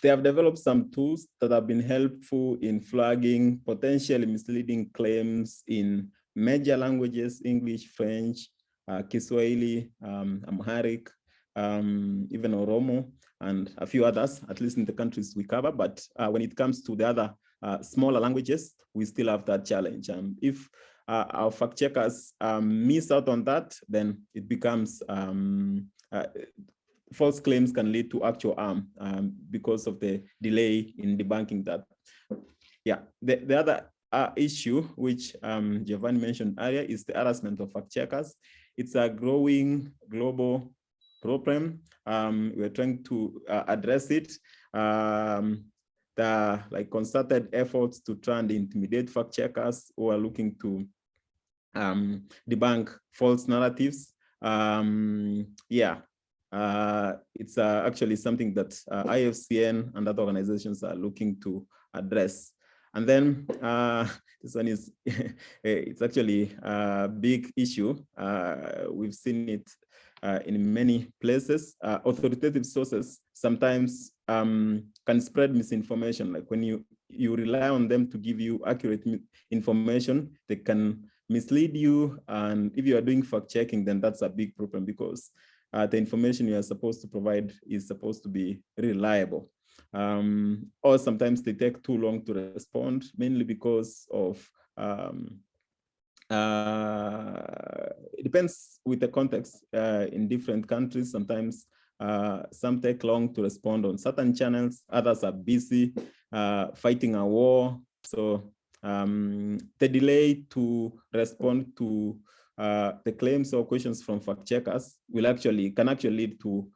they have developed some tools that have been helpful in flagging potentially misleading claims in major languages: English, French, Kiswahili, Amharic, even Oromo, and a few others, at least in the countries we cover. But when it comes to the other smaller languages, we still have that challenge. And if our fact checkers miss out on that, then it becomes false claims can lead to actual harm because of the delay in debunking that. Yeah, the other issue, which Giovanni mentioned earlier, is the harassment of fact checkers. It's a growing global problem. We're trying to address it. The concerted efforts to try and intimidate fact checkers who are looking to debunk false narratives. It's actually something that IFCN and other organizations are looking to address. And then this one is, it's actually a big issue. We've seen it in many places. Authoritative sources sometimes can spread misinformation. Like when you rely on them to give you accurate information, they can mislead you. And if you are doing fact checking, then that's a big problem, because the information you are supposed to provide is supposed to be reliable. Or sometimes they take too long to respond, mainly because of, it depends with the context in different countries. Sometimes some take long to respond on certain channels, others are busy fighting a war. So the delay to respond to the claims or questions from fact checkers can actually lead to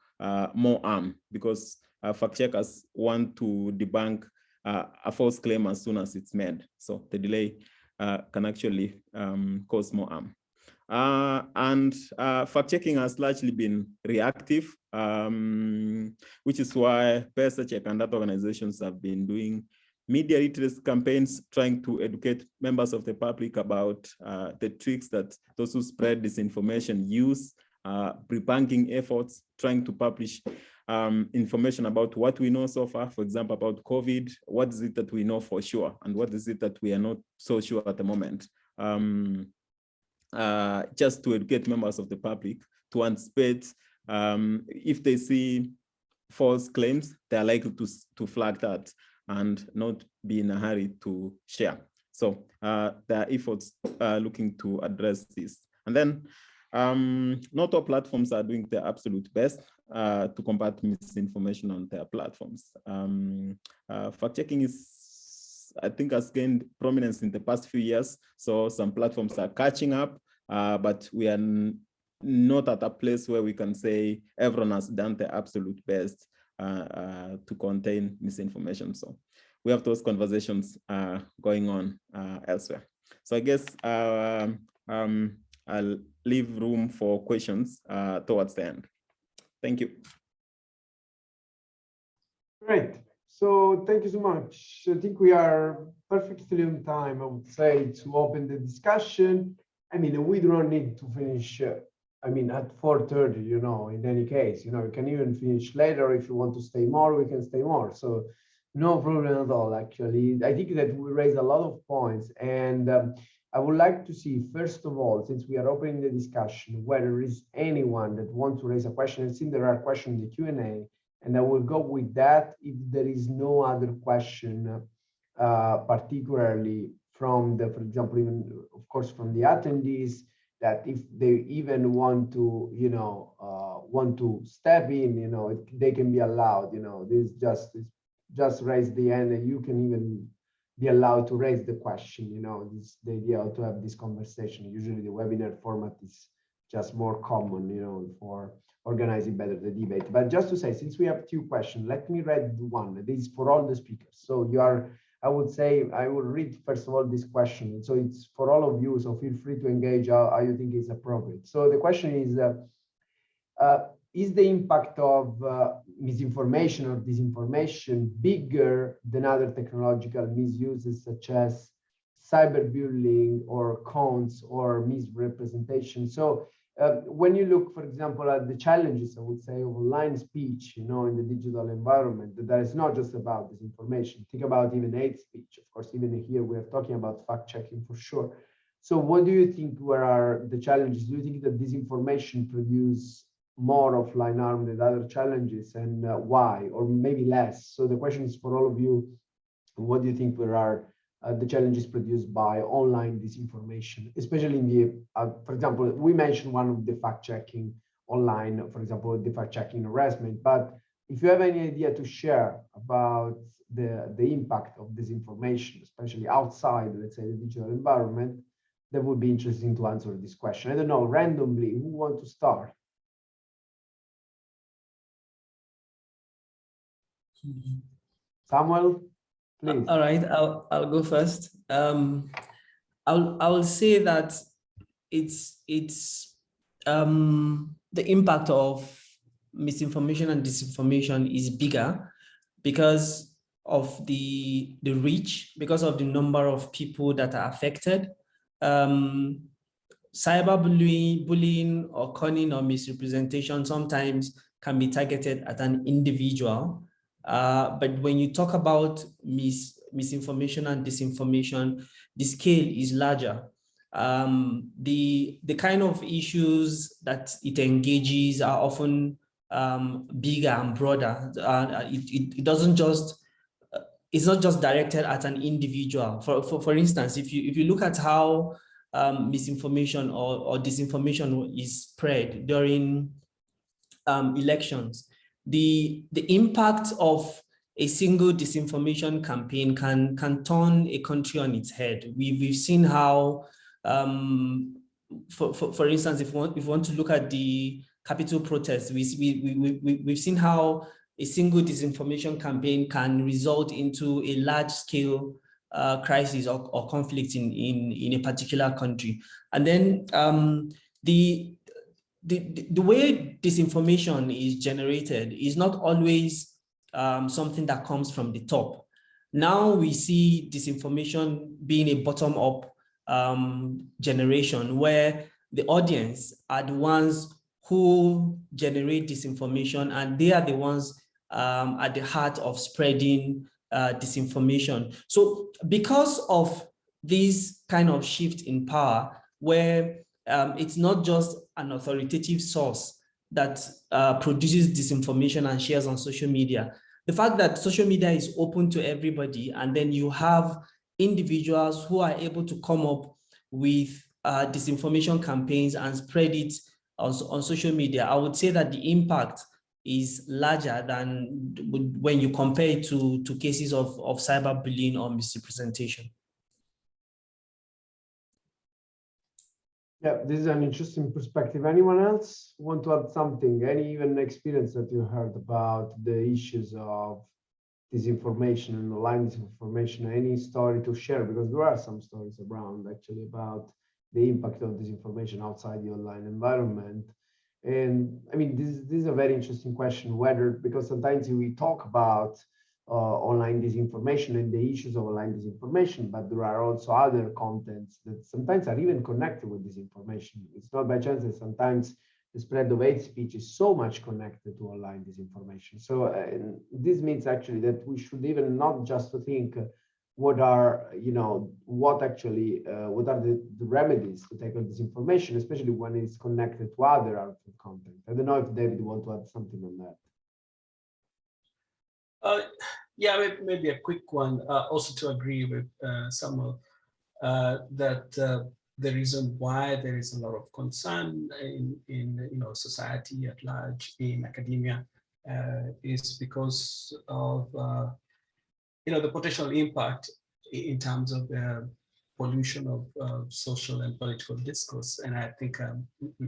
more harm, because fact checkers want to debunk a false claim as soon as it's made. So the delay can actually cause more harm. And fact checking has largely been reactive, which is why CZECH and other organizations have been doing media literacy campaigns, trying to educate members of the public about the tricks that those who spread disinformation use, debunking efforts, trying to publish information about what we know so far. For example, about COVID, what is it that we know for sure, and what is it that we are not so sure at the moment? Just to educate members of the public to anticipate if they see false claims, they are likely to flag that and not be in a hurry to share. So there are efforts looking to address this. And then not all platforms are doing their absolute best to combat misinformation on their platforms. Fact-checking I think has gained prominence in the past few years. So some platforms are catching up, but we are not at a place where we can say everyone has done their absolute best to contain misinformation. So we have those conversations going on elsewhere. So I guess I'll leave room for questions towards the end. Thank you. Great. So thank you so much. I think we are perfectly on time, I would say, to open the discussion. I mean, we do not need to finish at 4:30, in any case, you can even finish later. If you want to stay more, we can stay more. So no problem at all, actually. I think that we raised a lot of points, and I would like to see, first of all, since we are opening the discussion, whether there is anyone that wants to raise a question. I've seen there are questions in the Q&A, and I will go with that if there is no other question, particularly from for example, even, of course, from the attendees. that if they even want to, want to step in, they can be allowed, this just raise the hand, and you can even be allowed to raise the question, this the idea to have this conversation. Usually the webinar format is just more common, for organizing better the debate. But just to say, since we have 2 questions, let me read one. This is for all the speakers. So I would say, I will read first of all this question. So it's for all of you, so feel free to engage how you think is appropriate. So the question is the impact of misinformation or disinformation bigger than other technological misuses such as cyberbullying or cons or misrepresentation? So when you look, for example, at the challenges, I would say, of online speech, in the digital environment, that is not just about disinformation. Think about even hate speech. Of course, even here we are talking about fact-checking for sure. So what do you think are the challenges? Do you think that disinformation produce more offline harm than other challenges, and why, or maybe less? So the question is for all of you, what do you think are the challenges produced by online disinformation, especially in the, for example, we mentioned one of the fact-checking online, for example, the fact-checking harassment, but if you have any idea to share about the impact of disinformation, especially outside, let's say, the digital environment, that would be interesting to answer this question. I don't know, randomly, who wants to start? Samuel, please. All right, I'll go first. I'll say that it's the impact of misinformation and disinformation is bigger because of the reach, because of the number of people that are affected. Cyberbullying or conning or misrepresentation sometimes can be targeted at an individual. But when you talk about misinformation and disinformation, the scale is larger. The kind of issues that it engages are often bigger and broader. It doesn't just, it's not just directed at an individual. For instance, if you look at how misinformation or disinformation is spread during elections, the impact of a single disinformation campaign can turn a country on its head. We've seen how, for instance, if we want to look at the Capitol protests, we've seen how a single disinformation campaign can result into a large-scale crisis or conflict in a particular country. And then the way disinformation is generated is not always something that comes from the top. Now we see disinformation being a bottom-up generation where the audience are the ones who generate disinformation, and they are the ones at the heart of spreading disinformation. So because of this kind of shift in power, where it's not just an authoritative source that produces disinformation and shares on social media, the fact that social media is open to everybody, and then you have individuals who are able to come up with disinformation campaigns and spread it on social media, I would say that the impact is larger than when you compare it to cases of cyberbullying or misrepresentation. Yeah, this is an interesting perspective. Anyone else want to add something? Any even experience that you heard about the issues of disinformation and online disinformation? Any story to share? Because there are some stories around actually about the impact of disinformation outside the online environment. And I mean, this is a very interesting question, whether, because sometimes we talk about online disinformation and the issues of online disinformation, but there are also other contents that sometimes are even connected with disinformation. It's not by chance that sometimes the spread of hate speech is so much connected to online disinformation. So this means actually that we should even not just to think what are, what are the remedies to tackle disinformation, especially when it's connected to other harmful content. I don't know if David want to add something on that. Yeah, maybe a quick one. Also to agree with Samuel, that the reason why there is a lot of concern in society at large, in academia, is because of the potential impact in terms of the pollution of social and political discourse. And I think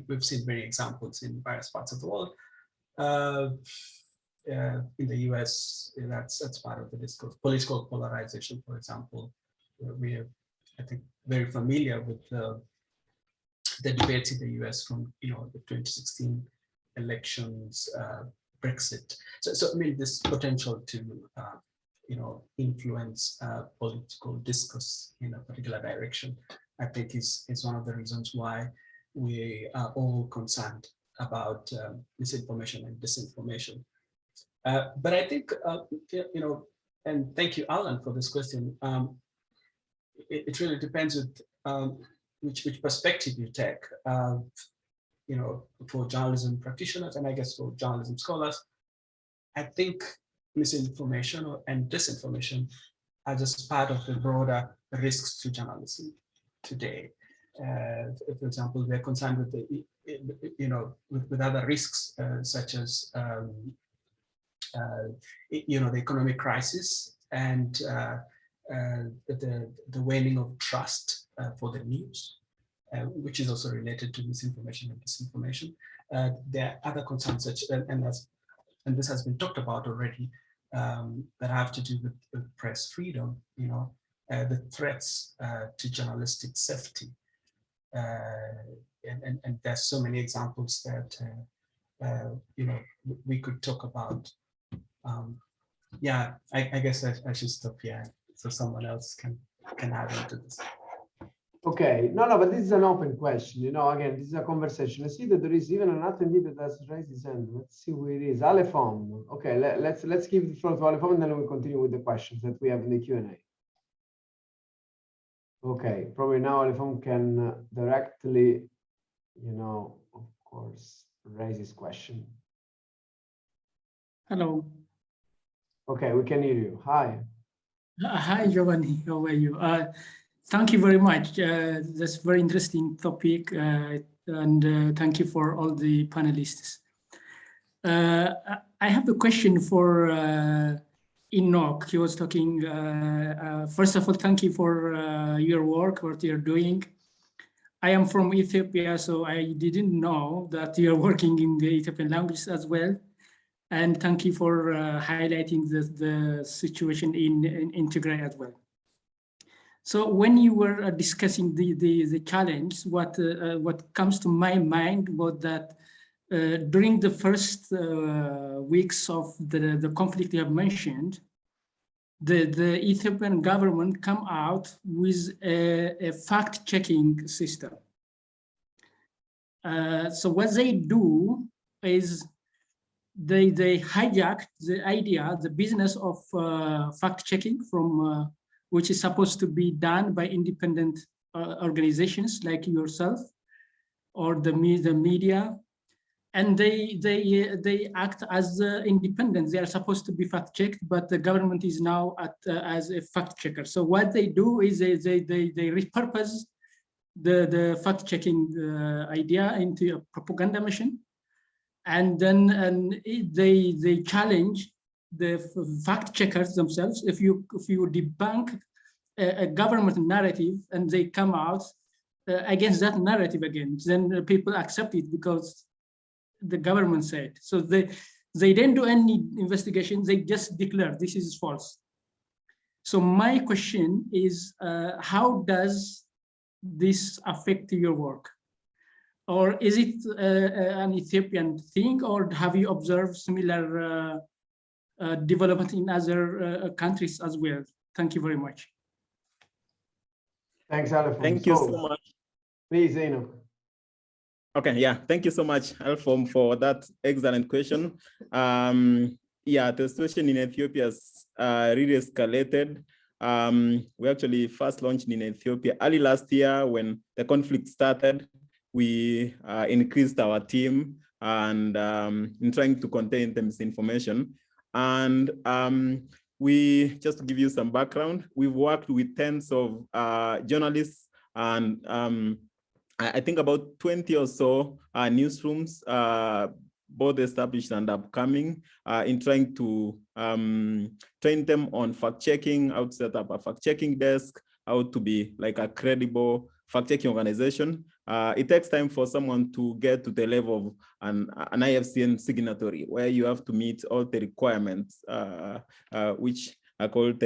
we've seen many examples in various parts of the world. In the US, that's part of the discourse. Political polarization, for example, we are, I think, very familiar with the debates in the US from the 2016 elections, Brexit. So I mean, this potential to influence political discourse in a particular direction, I think is one of the reasons why we are all concerned about misinformation and disinformation. But I think, and thank you, Alan, for this question. It really depends with which perspective you take. For journalism practitioners, and I guess for journalism scholars, I think misinformation and disinformation are just part of the broader risks to journalism today. For example, we're concerned with the, with other risks such as the economic crisis and the waning of trust for the news, which is also related to misinformation and disinformation. There are other concerns such, and this has been talked about already, that have to do with press freedom, the threats to journalistic safety. And there's so many examples that, we could talk about. Yeah, I guess I should stop here so someone else can add into this. Okay, no, but this is an open question. Again, this is a conversation. I see that there is even an attendee that has raised his hand. Let's see who it is. Alefom. Okay, let's give the floor to Alefom, and then we'll continue with the questions that we have in the Q&A. Okay, probably now Alefom can directly, of course, raise his question. Hello. Okay, we can hear you. Hi. Hi, Giovanni. How are you? Thank you very much. That's a very interesting topic, and thank you for all the panelists. I have a question for Enoch. He was talking, first of all, thank you for your work, what you're doing. I am from Ethiopia, so I didn't know that you're working in the Ethiopian language as well. And thank you for highlighting the situation in Tigray as well. So when you were discussing the challenge, what comes to my mind was that during the first weeks of the conflict you have mentioned, the Ethiopian government come out with a fact-checking system. So what they do is they hijacked the idea, the business of fact-checking from which is supposed to be done by independent organizations like yourself or the media, and they act as independent. They are supposed to be fact-checked, but the government is now as a fact-checker. So what they do is they repurpose the fact-checking idea into a propaganda machine, and then they challenge the fact-checkers themselves. If you debunk a government narrative and they come out against that narrative again, then people accept it because the government said. So they didn't do any investigation, they just declare this is false. So my question is, how does this affect your work? Or is it an Ethiopian thing, or have you observed similar development in other countries as well? Thank you very much. Thanks, Alefom. Thank you so much. Please, Enoch. Okay, yeah, thank you so much, Alefom, for that excellent question. Yeah, the situation in Ethiopia has really escalated. We actually first launched in Ethiopia early last year when the conflict started. We increased our team and in trying to contain the misinformation. And we, just to give you some background, we've worked with tens of journalists And I think about 20 or so newsrooms, both established and upcoming, in trying to train them on fact-checking, how to set up a fact-checking desk, how to be like a credible fact-checking organization. It takes time for someone to get to the level of an IFCN signatory, where you have to meet all the requirements, which are called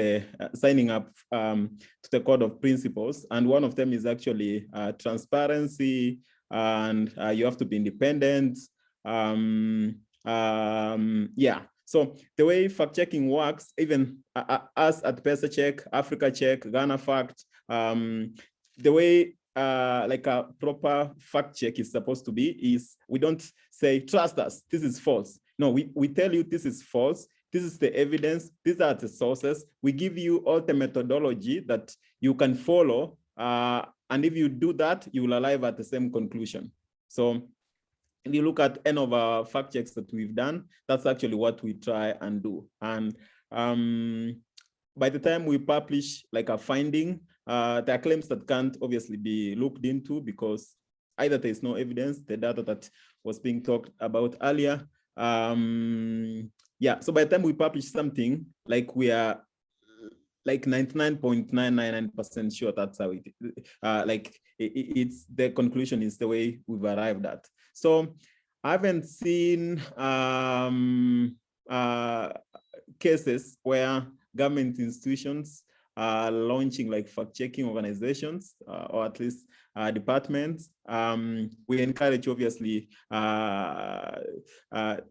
signing up to the code of principles. And one of them is actually transparency, and you have to be independent. Yeah, so the way fact-checking works, even us at CZECH, Africa Check, Ghana Fact, the way like a proper fact check is supposed to be is we don't say, trust us, this is false. No, we tell you this is false. This is the evidence. These are the sources. We give you all the methodology that you can follow. And if you do that, you will arrive at the same conclusion. So if you look at any of our fact checks that we've done, that's actually what we try and do. And by the time we publish like a finding, there are claims that can't obviously be looked into because either there is no evidence, the data that was being talked about earlier. Yeah, so by the time we publish something, like we are like 99.999% sure that's how it, it's the conclusion is the way we've arrived at. So I haven't seen cases where government institutions are launching like fact-checking organizations or at least departments. We encourage obviously the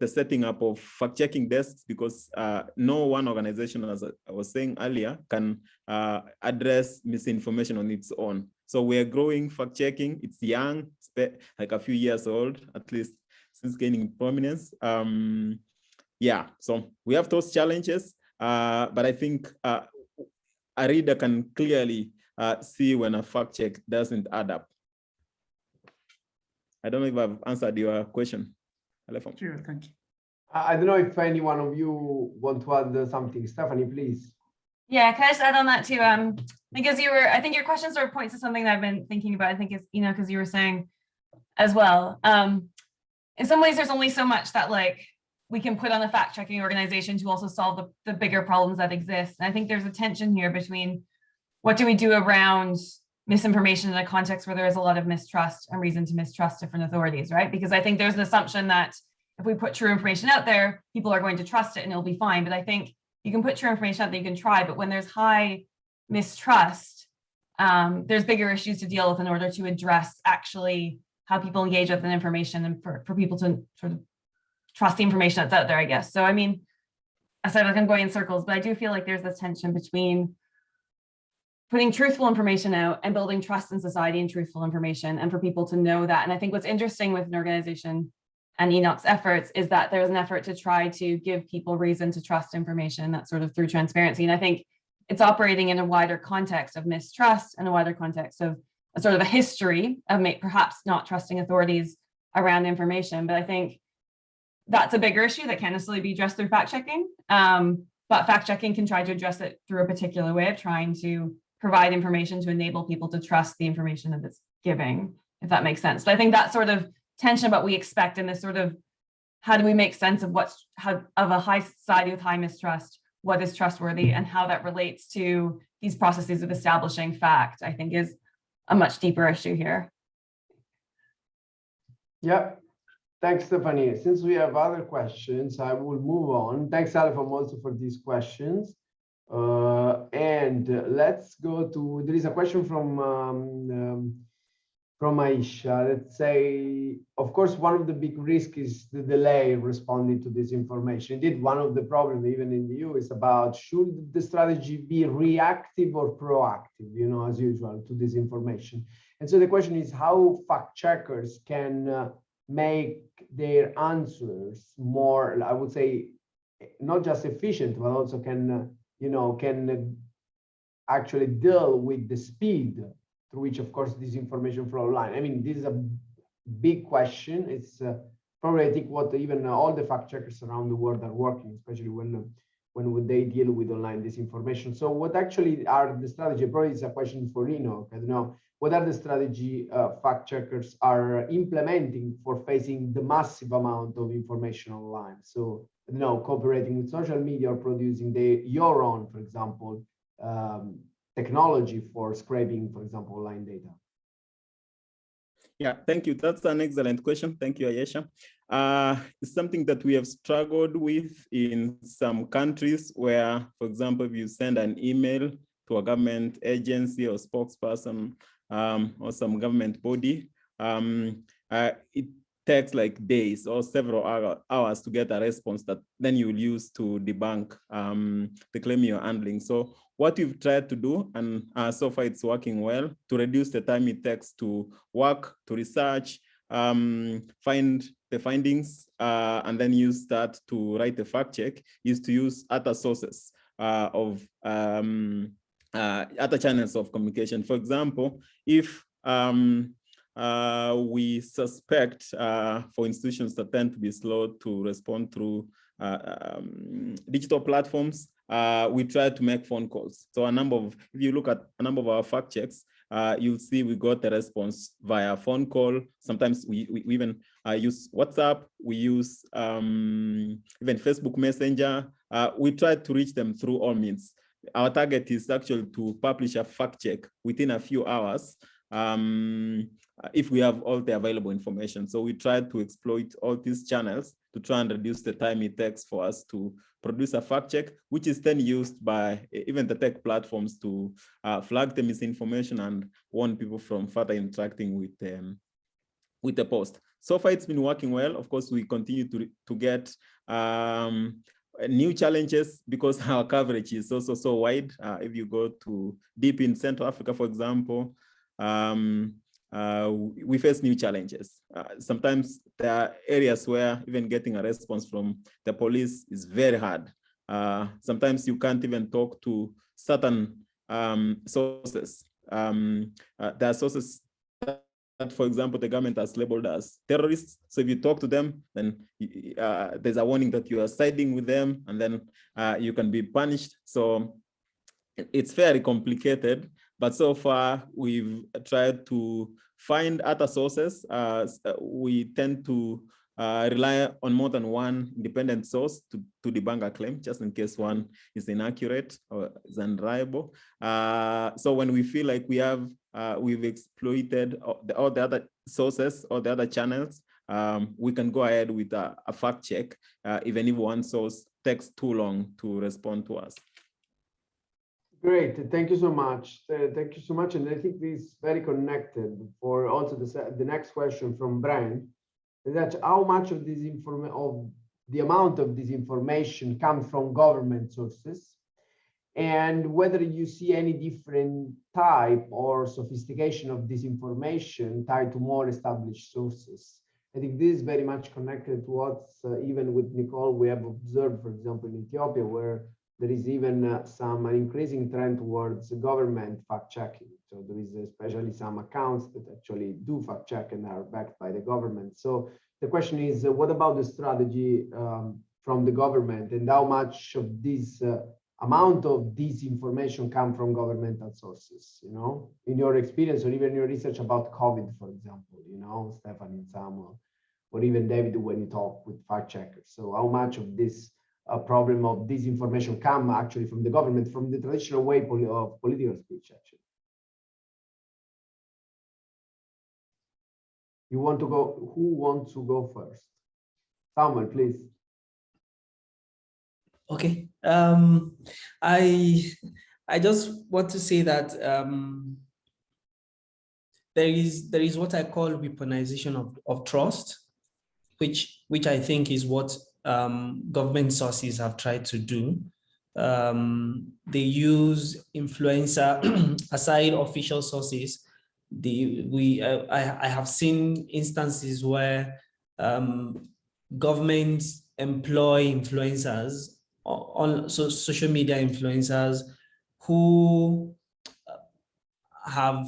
setting up of fact-checking desks because no one organization, as I was saying earlier, can address misinformation on its own. So we're growing fact-checking. It's young, it's like a few years old, at least since gaining prominence. Yeah, so we have those challenges, but I think a reader can clearly see when a fact check doesn't add up. I don't know if I've answered your question. Sure, thank you. I don't know if any one of you want to add something. Stephanie, please. Yeah, can I just add on that too? Because I think your question sort of points to something that I've been thinking about. I think it's, because you were saying as well. In some ways, there's only so much that like we can put on a fact-checking organization to also solve the bigger problems that exist. And I think there's a tension here between what do we do around misinformation in a context where there is a lot of mistrust and reason to mistrust different authorities, right? Because I think there's an assumption that if we put true information out there, people are going to trust it and it'll be fine. But I think you can put true information out there, you can try, but when there's high mistrust, there's bigger issues to deal with in order to address actually how people engage with the information and for people to sort of trust the information that's out there, I guess. So, I mean, I said like I'm going in circles, but I do feel like there's this tension between putting truthful information out and building trust in society in truthful information and for people to know that. And I think what's interesting with an organization and Enoch's efforts is that there's an effort to try to give people reason to trust information that's sort of through transparency. And I think it's operating in a wider context of mistrust and a wider context of a sort of a history of perhaps not trusting authorities around information. But I think that's a bigger issue that can't necessarily be addressed through fact-checking. But fact-checking can try to address it through a particular way of trying to provide information to enable people to trust the information that it's giving, if that makes sense. But I think that sort of tension about what we expect in this sort of, how do we make sense of of a high society with high mistrust, what is trustworthy, and how that relates to these processes of establishing fact, I think is a much deeper issue here. Yeah. Thanks, Stephanie. Since we have other questions, I will move on. Thanks, Alifam, also for these questions. And let's go to, there is a question from Aisha. Let's say, of course, one of the big risks is the delay responding to this information. Indeed, one of the problems, even in the EU, is about should the strategy be reactive or proactive, as usual, to this information. And so the question is how fact checkers can make their answers more, I would say, not just efficient, but also can actually deal with the speed through which, of course, this information flow online. I mean, this is a big question. It's probably, I think, what even all the fact checkers around the world are working, especially when they deal with online disinformation. So what actually are the strategy? Probably it's a question for Enoch. I don't know, what are the strategy fact checkers are implementing for facing the massive amount of information online? So, you know, cooperating with social media or producing your own, for example, technology for scraping, for example, online data. Yeah, thank you. That's an excellent question. Thank you, Ayesha. It's something that we have struggled with in some countries where, for example, if you send an email to a government agency or spokesperson or some government body, it takes like days or several hours to get a response that then you'll use to debunk the claim you're handling. So what we've tried to do, and so far it's working well, to reduce the time it takes to work, to research, find the findings, and then use that to write a fact check, is to use other sources of other channels of communication. For example, if we suspect for institutions that tend to be slow to respond through digital platforms, we try to make phone calls. So if you look at a number of our fact checks, you'll see we got a response via phone call. Sometimes we even use WhatsApp. We use even Facebook Messenger. We try to reach them through all means. Our target is actually to publish a fact check within a few hours if we have all the available information. So we try to exploit all these channels to try and reduce the time it takes for us to produce a fact check, which is then used by even the tech platforms to flag the misinformation and warn people from further interacting with the post. So far, it's been working well. Of course, we continue to get new challenges because our coverage is also so wide. If you go to deep in Central Africa, for example, we face new challenges. Sometimes there are areas where even getting a response from the police is very hard. Sometimes you can't even talk to certain sources. There are sources that, for example, the government has labeled as terrorists. So if you talk to them, then there's a warning that you are siding with them, and then you can be punished. So it's very complicated, but so far we've tried to find other sources. We tend to rely on more than one independent source to debunk a claim, just in case one is inaccurate or is unreliable. So when we feel like we've exploited all the other sources or the other channels, we can go ahead with a fact check, even if one source takes too long to respond to us. Great, thank you so much. Thank you so much, and I think this is very connected for also the next question from Brian. That how much of the amount of disinformation comes from government sources, and whether you see any different type or sophistication of disinformation tied to more established sources. I think this is very much connected to what even with Nicole we have observed, for example, in Ethiopia, where there is even an increasing trend towards government fact-checking. So there is especially some accounts that actually do fact-check and are backed by the government. So the question is, what about the strategy from the government, and how much of this amount of disinformation come from governmental sources? You know, in your experience, or even your research about COVID, for example, you know, Stefan and Samuel, or even David, when you talk with fact-checkers. So how much of this problem of disinformation come actually from the government, from the traditional way of political speech, actually? You want to go? Who wants to go first? Samuel, please. Okay. I just want to say that there is what I call weaponization of trust, which I think is what government sources have tried to do. They use influencer aside official sources. I have seen instances where governments employ influencers on social media influencers who have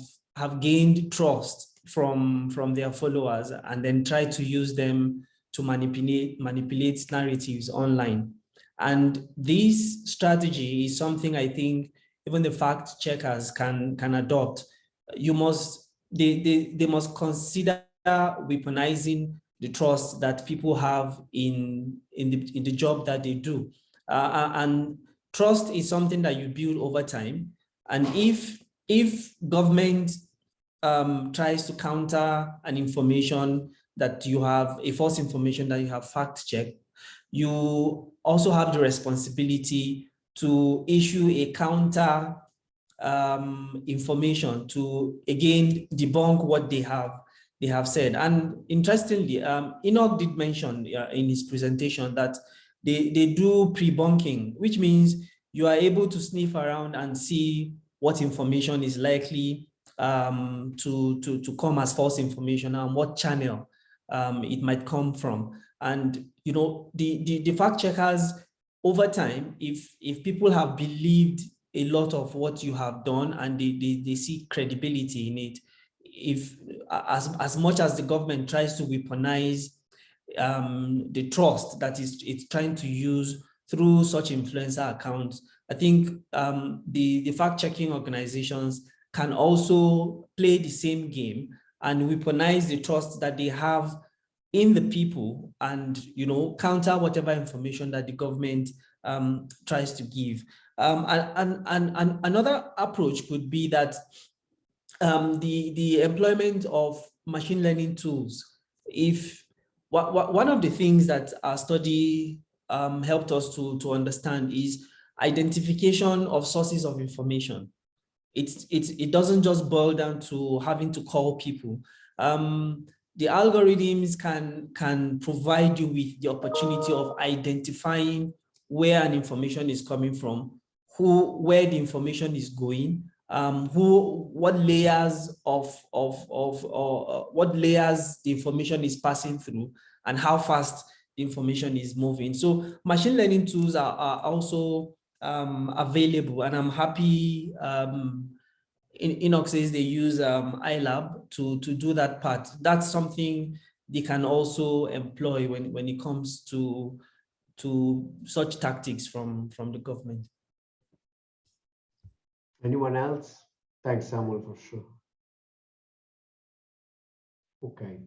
gained trust from their followers, and then try to use them to manipulate narratives online. And this strategy is something I think even the fact checkers can adopt. they must consider weaponizing the trust that people have in the job that they do. And trust is something that you build over time. And if government tries to counter an information that you have, a false information that you have fact-checked, you also have the responsibility to issue a counter information to again debunk what they have said. And interestingly, Enoch did mention in his presentation that they do pre-bunking, which means you are able to sniff around and see what information is likely to come as false information and what channel it might come from. And you know, the fact checkers over time, if people have believed a lot of what you have done and they see credibility in it, if as much as the government tries to weaponize the trust that it's trying to use through such influencer accounts, I think the fact-checking organizations can also play the same game and weaponize the trust that they have in the people, and you know, counter whatever information that the government tries to give. And another approach could be that the employment of machine learning tools. If one of the things that our study helped us to understand is identification of sources of information. It doesn't just boil down to having to call people. The algorithms can provide you with the opportunity of identifying where an information is coming from, where the information is going, what layers what layers the information is passing through, and how fast the information is moving. So machine learning tools are also available, and I'm happy Enoch says they use iLab to do that part. That's something they can also employ when it comes to such tactics from the government. Anyone else? Thanks, Samuel, for sure. Okay,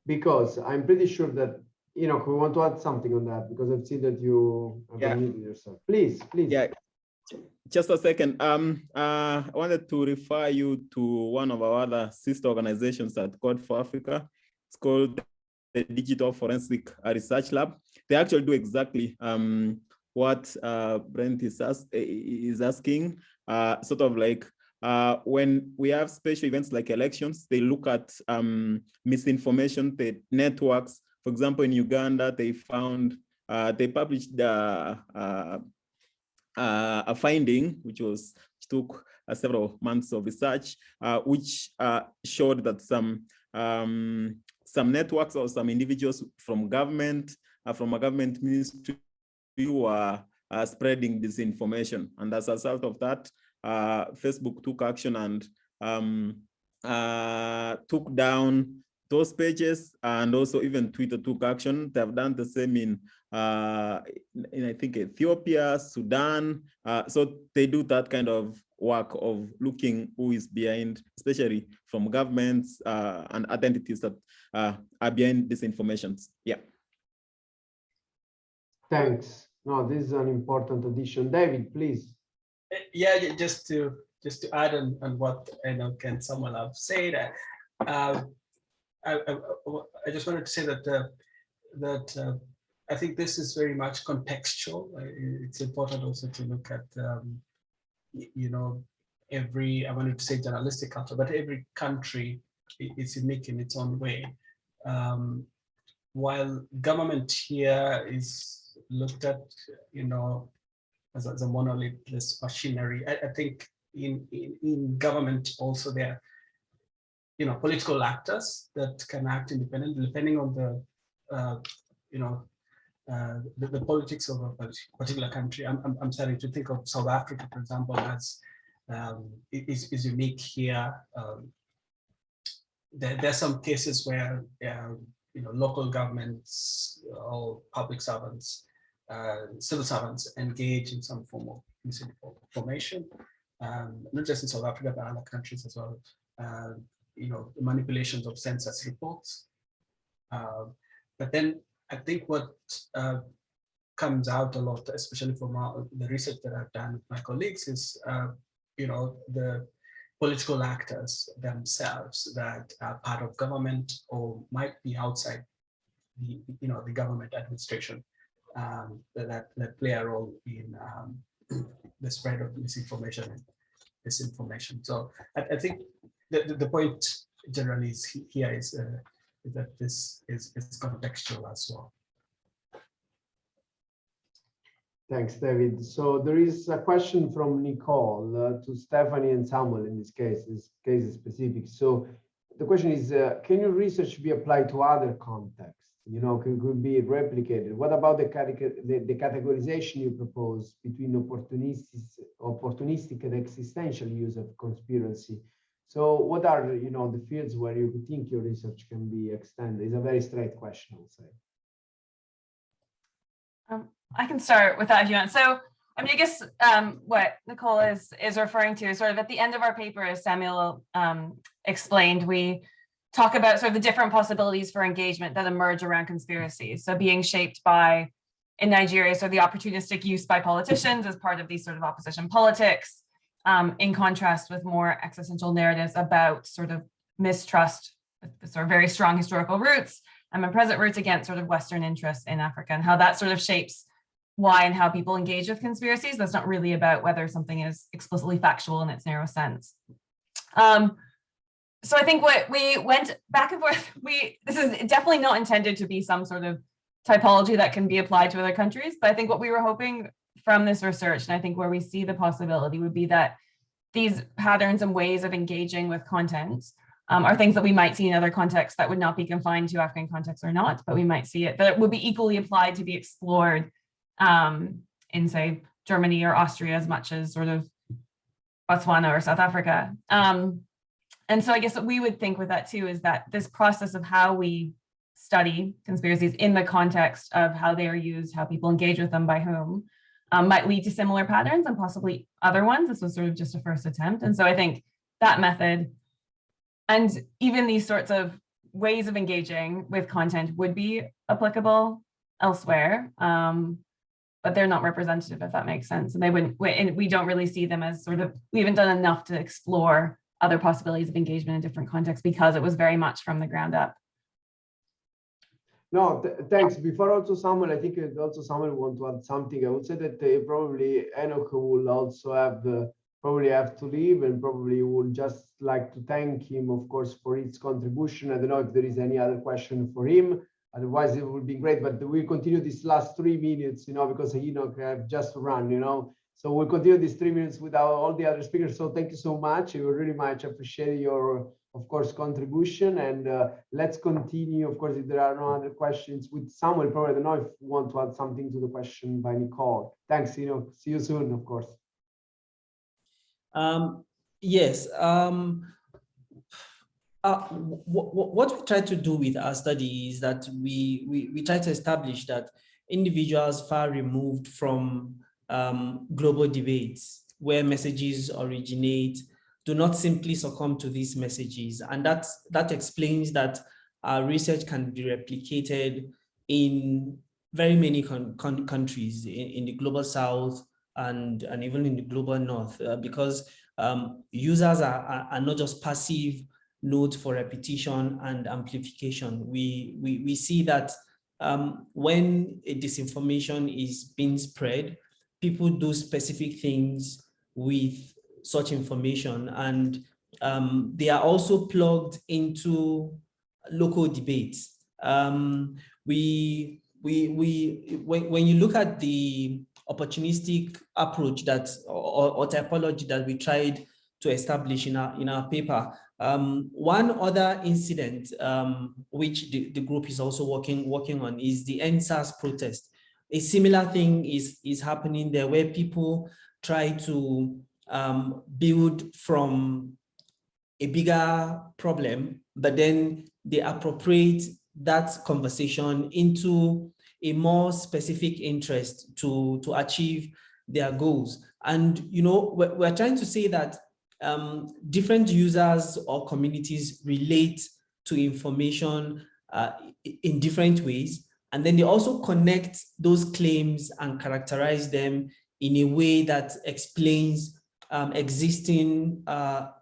because I'm pretty sure that Enoch, we want to add something on that, because I've seen that you have unmuted yourself. Please. Yeah. Just a second. I wanted to refer you to one of our other sister organizations at Code for Africa. It's called the Digital Forensic Research Lab. They actually do exactly what Brent is asking. Sort of like when we have special events like elections, they look at misinformation, the networks. For example, in Uganda, they found they published a finding which took several months of research, which showed that some networks or some individuals from government, from a government ministry, were spreading disinformation. And as a result of that, Facebook took action and took down those pages, and also even Twitter took action. They have done the same in I think Ethiopia, Sudan. So they do that kind of work of looking who is behind, especially from governments and identities that are behind disinformation. Yeah. Thanks. No, this is an important addition. David, please. Yeah, just to add on what Enoch and Samuel have said, I just wanted to say that I think this is very much contextual. It's important also to look at I wanted to say journalistic culture, but every country is unique in its own way. While government here is looked at, as a monolithless machinery, I think in government also there are political actors that can act independently, depending on the politics of a particular country. I'm starting to think of South Africa, for example, as is unique here. There are some cases where local governments or public servants, civil servants engage in some form of misinformation, not just in South Africa, but other countries as well. the manipulations of census reports. But then I think what comes out a lot, especially from the research that I've done with my colleagues, is the political actors themselves that are part of government or might be outside the government administration that play a role in the spread of misinformation and disinformation. So I think the point generally is here is that this is contextual as well. Thanks, David. So there is a question from Nicole to Stephanie and Samuel in this case. This case is specific. So the question is, can your research be applied to other contexts? Could be replicated. What about the categorization you propose between opportunistic and existential use of conspiracy? So what are the fields where you think your research can be extended? It's a very straight question, I would say. I can start with that if you want. So, I mean, I guess what Nicole is referring to is sort of at the end of our paper, as Samuel explained, we talk about sort of the different possibilities for engagement that emerge around conspiracies. So being shaped by, in Nigeria, so the opportunistic use by politicians as part of these sort of opposition politics, in contrast with more existential narratives about sort of mistrust, with sort of very strong historical roots, and present roots against sort of Western interests in Africa, and how that sort of shapes why and how people engage with conspiracies. That's not really about whether something is explicitly factual in its narrow sense. So I think what we went back and forth, this is definitely not intended to be some sort of typology that can be applied to other countries, but I think what we were hoping from this research, and I think where we see the possibility, would be that these patterns and ways of engaging with content are things that we might see in other contexts that would not be confined to African contexts or not, but we might see it, that it would be equally applied to be explored in, say, Germany or Austria as much as sort of Botswana or South Africa. And so I guess what we would think with that too is that this process of how we study conspiracies in the context of how they are used, how people engage with them, by whom, might lead to similar patterns and possibly other ones. This was sort of just a first attempt. And so I think that method and even these sorts of ways of engaging with content would be applicable elsewhere, but they're not representative, if that makes sense. And they wouldn't, and we don't really see them as sort of, we haven't done enough to explore other possibilities of engagement in different contexts because it was very much from the ground up. No, thanks. Before also Samuel, I think also Samuel want to add something. I would say that probably Enoch will also probably have to leave, and probably would just like to thank him, of course, for his contribution. I don't know if there is any other question for him. Otherwise, it would be great. But we'll continue this last 3 minutes, because Enoch have just run, So we'll continue these 3 minutes without all the other speakers. So thank you so much. I really much appreciate your, of course, contribution. And let's continue, of course, if there are no other questions with Samuel. Probably, I don't know if you want to add something to the question by Nicole. Thanks, See you soon, of course. Yes. What we try to do with our study is that we try to establish that individuals far removed from global debates where messages originate do not simply succumb to these messages. And that explains that our research can be replicated in very many countries in the global south and even in the global north, because users are not just passive nodes for repetition and amplification. We see that when a disinformation is being spread, people do specific things with such information, and they are also plugged into local debates. When you look at the opportunistic approach that or typology that we tried to establish in our paper, one other incident which the group is also working on is the NSAS protest. A similar thing is happening there, where people try to build from a bigger problem, but then they appropriate that conversation into a more specific interest to achieve their goals. And we're trying to say that different users or communities relate to information in different ways. And then they also connect those claims and characterize them in a way that explains existing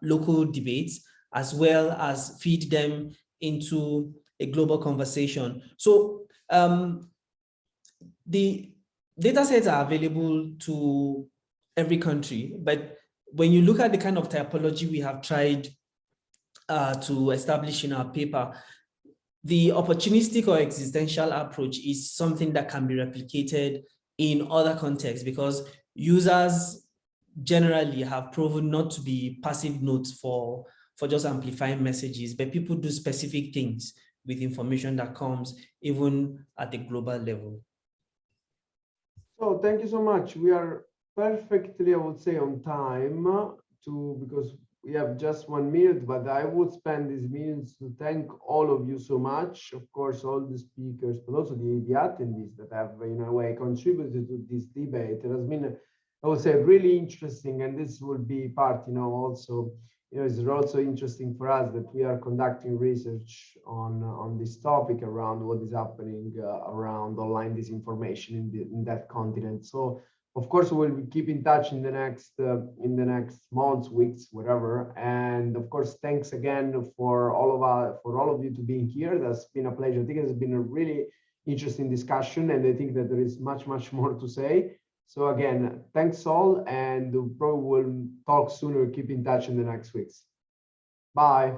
local debates, as well as feed them into a global conversation. So the data sets are available to every country, but when you look at the kind of typology we have tried to establish in our paper, the opportunistic or existential approach is something that can be replicated in other contexts, because users generally have proven not to be passive nodes for just amplifying messages, but people do specific things with information that comes even at the global level. So thank you so much. We are perfectly, I would say, on time because we have just 1 minute, but I would spend these minutes to thank all of you so much. Of course, all the speakers, but also the attendees that have, in a way, contributed to this debate. It has been, I would say, really interesting, and this will be part, also, it's also interesting for us that we are conducting research on this topic around what is happening around online disinformation in that continent. So, of course, we'll keep in touch in the next months, weeks, whatever. And of course, thanks again for all of you to being here. That's been a pleasure. I think it's been a really interesting discussion, and I think that there is much more to say. So again, thanks all, and probably we'll talk sooner, keep in touch in the next weeks. Bye.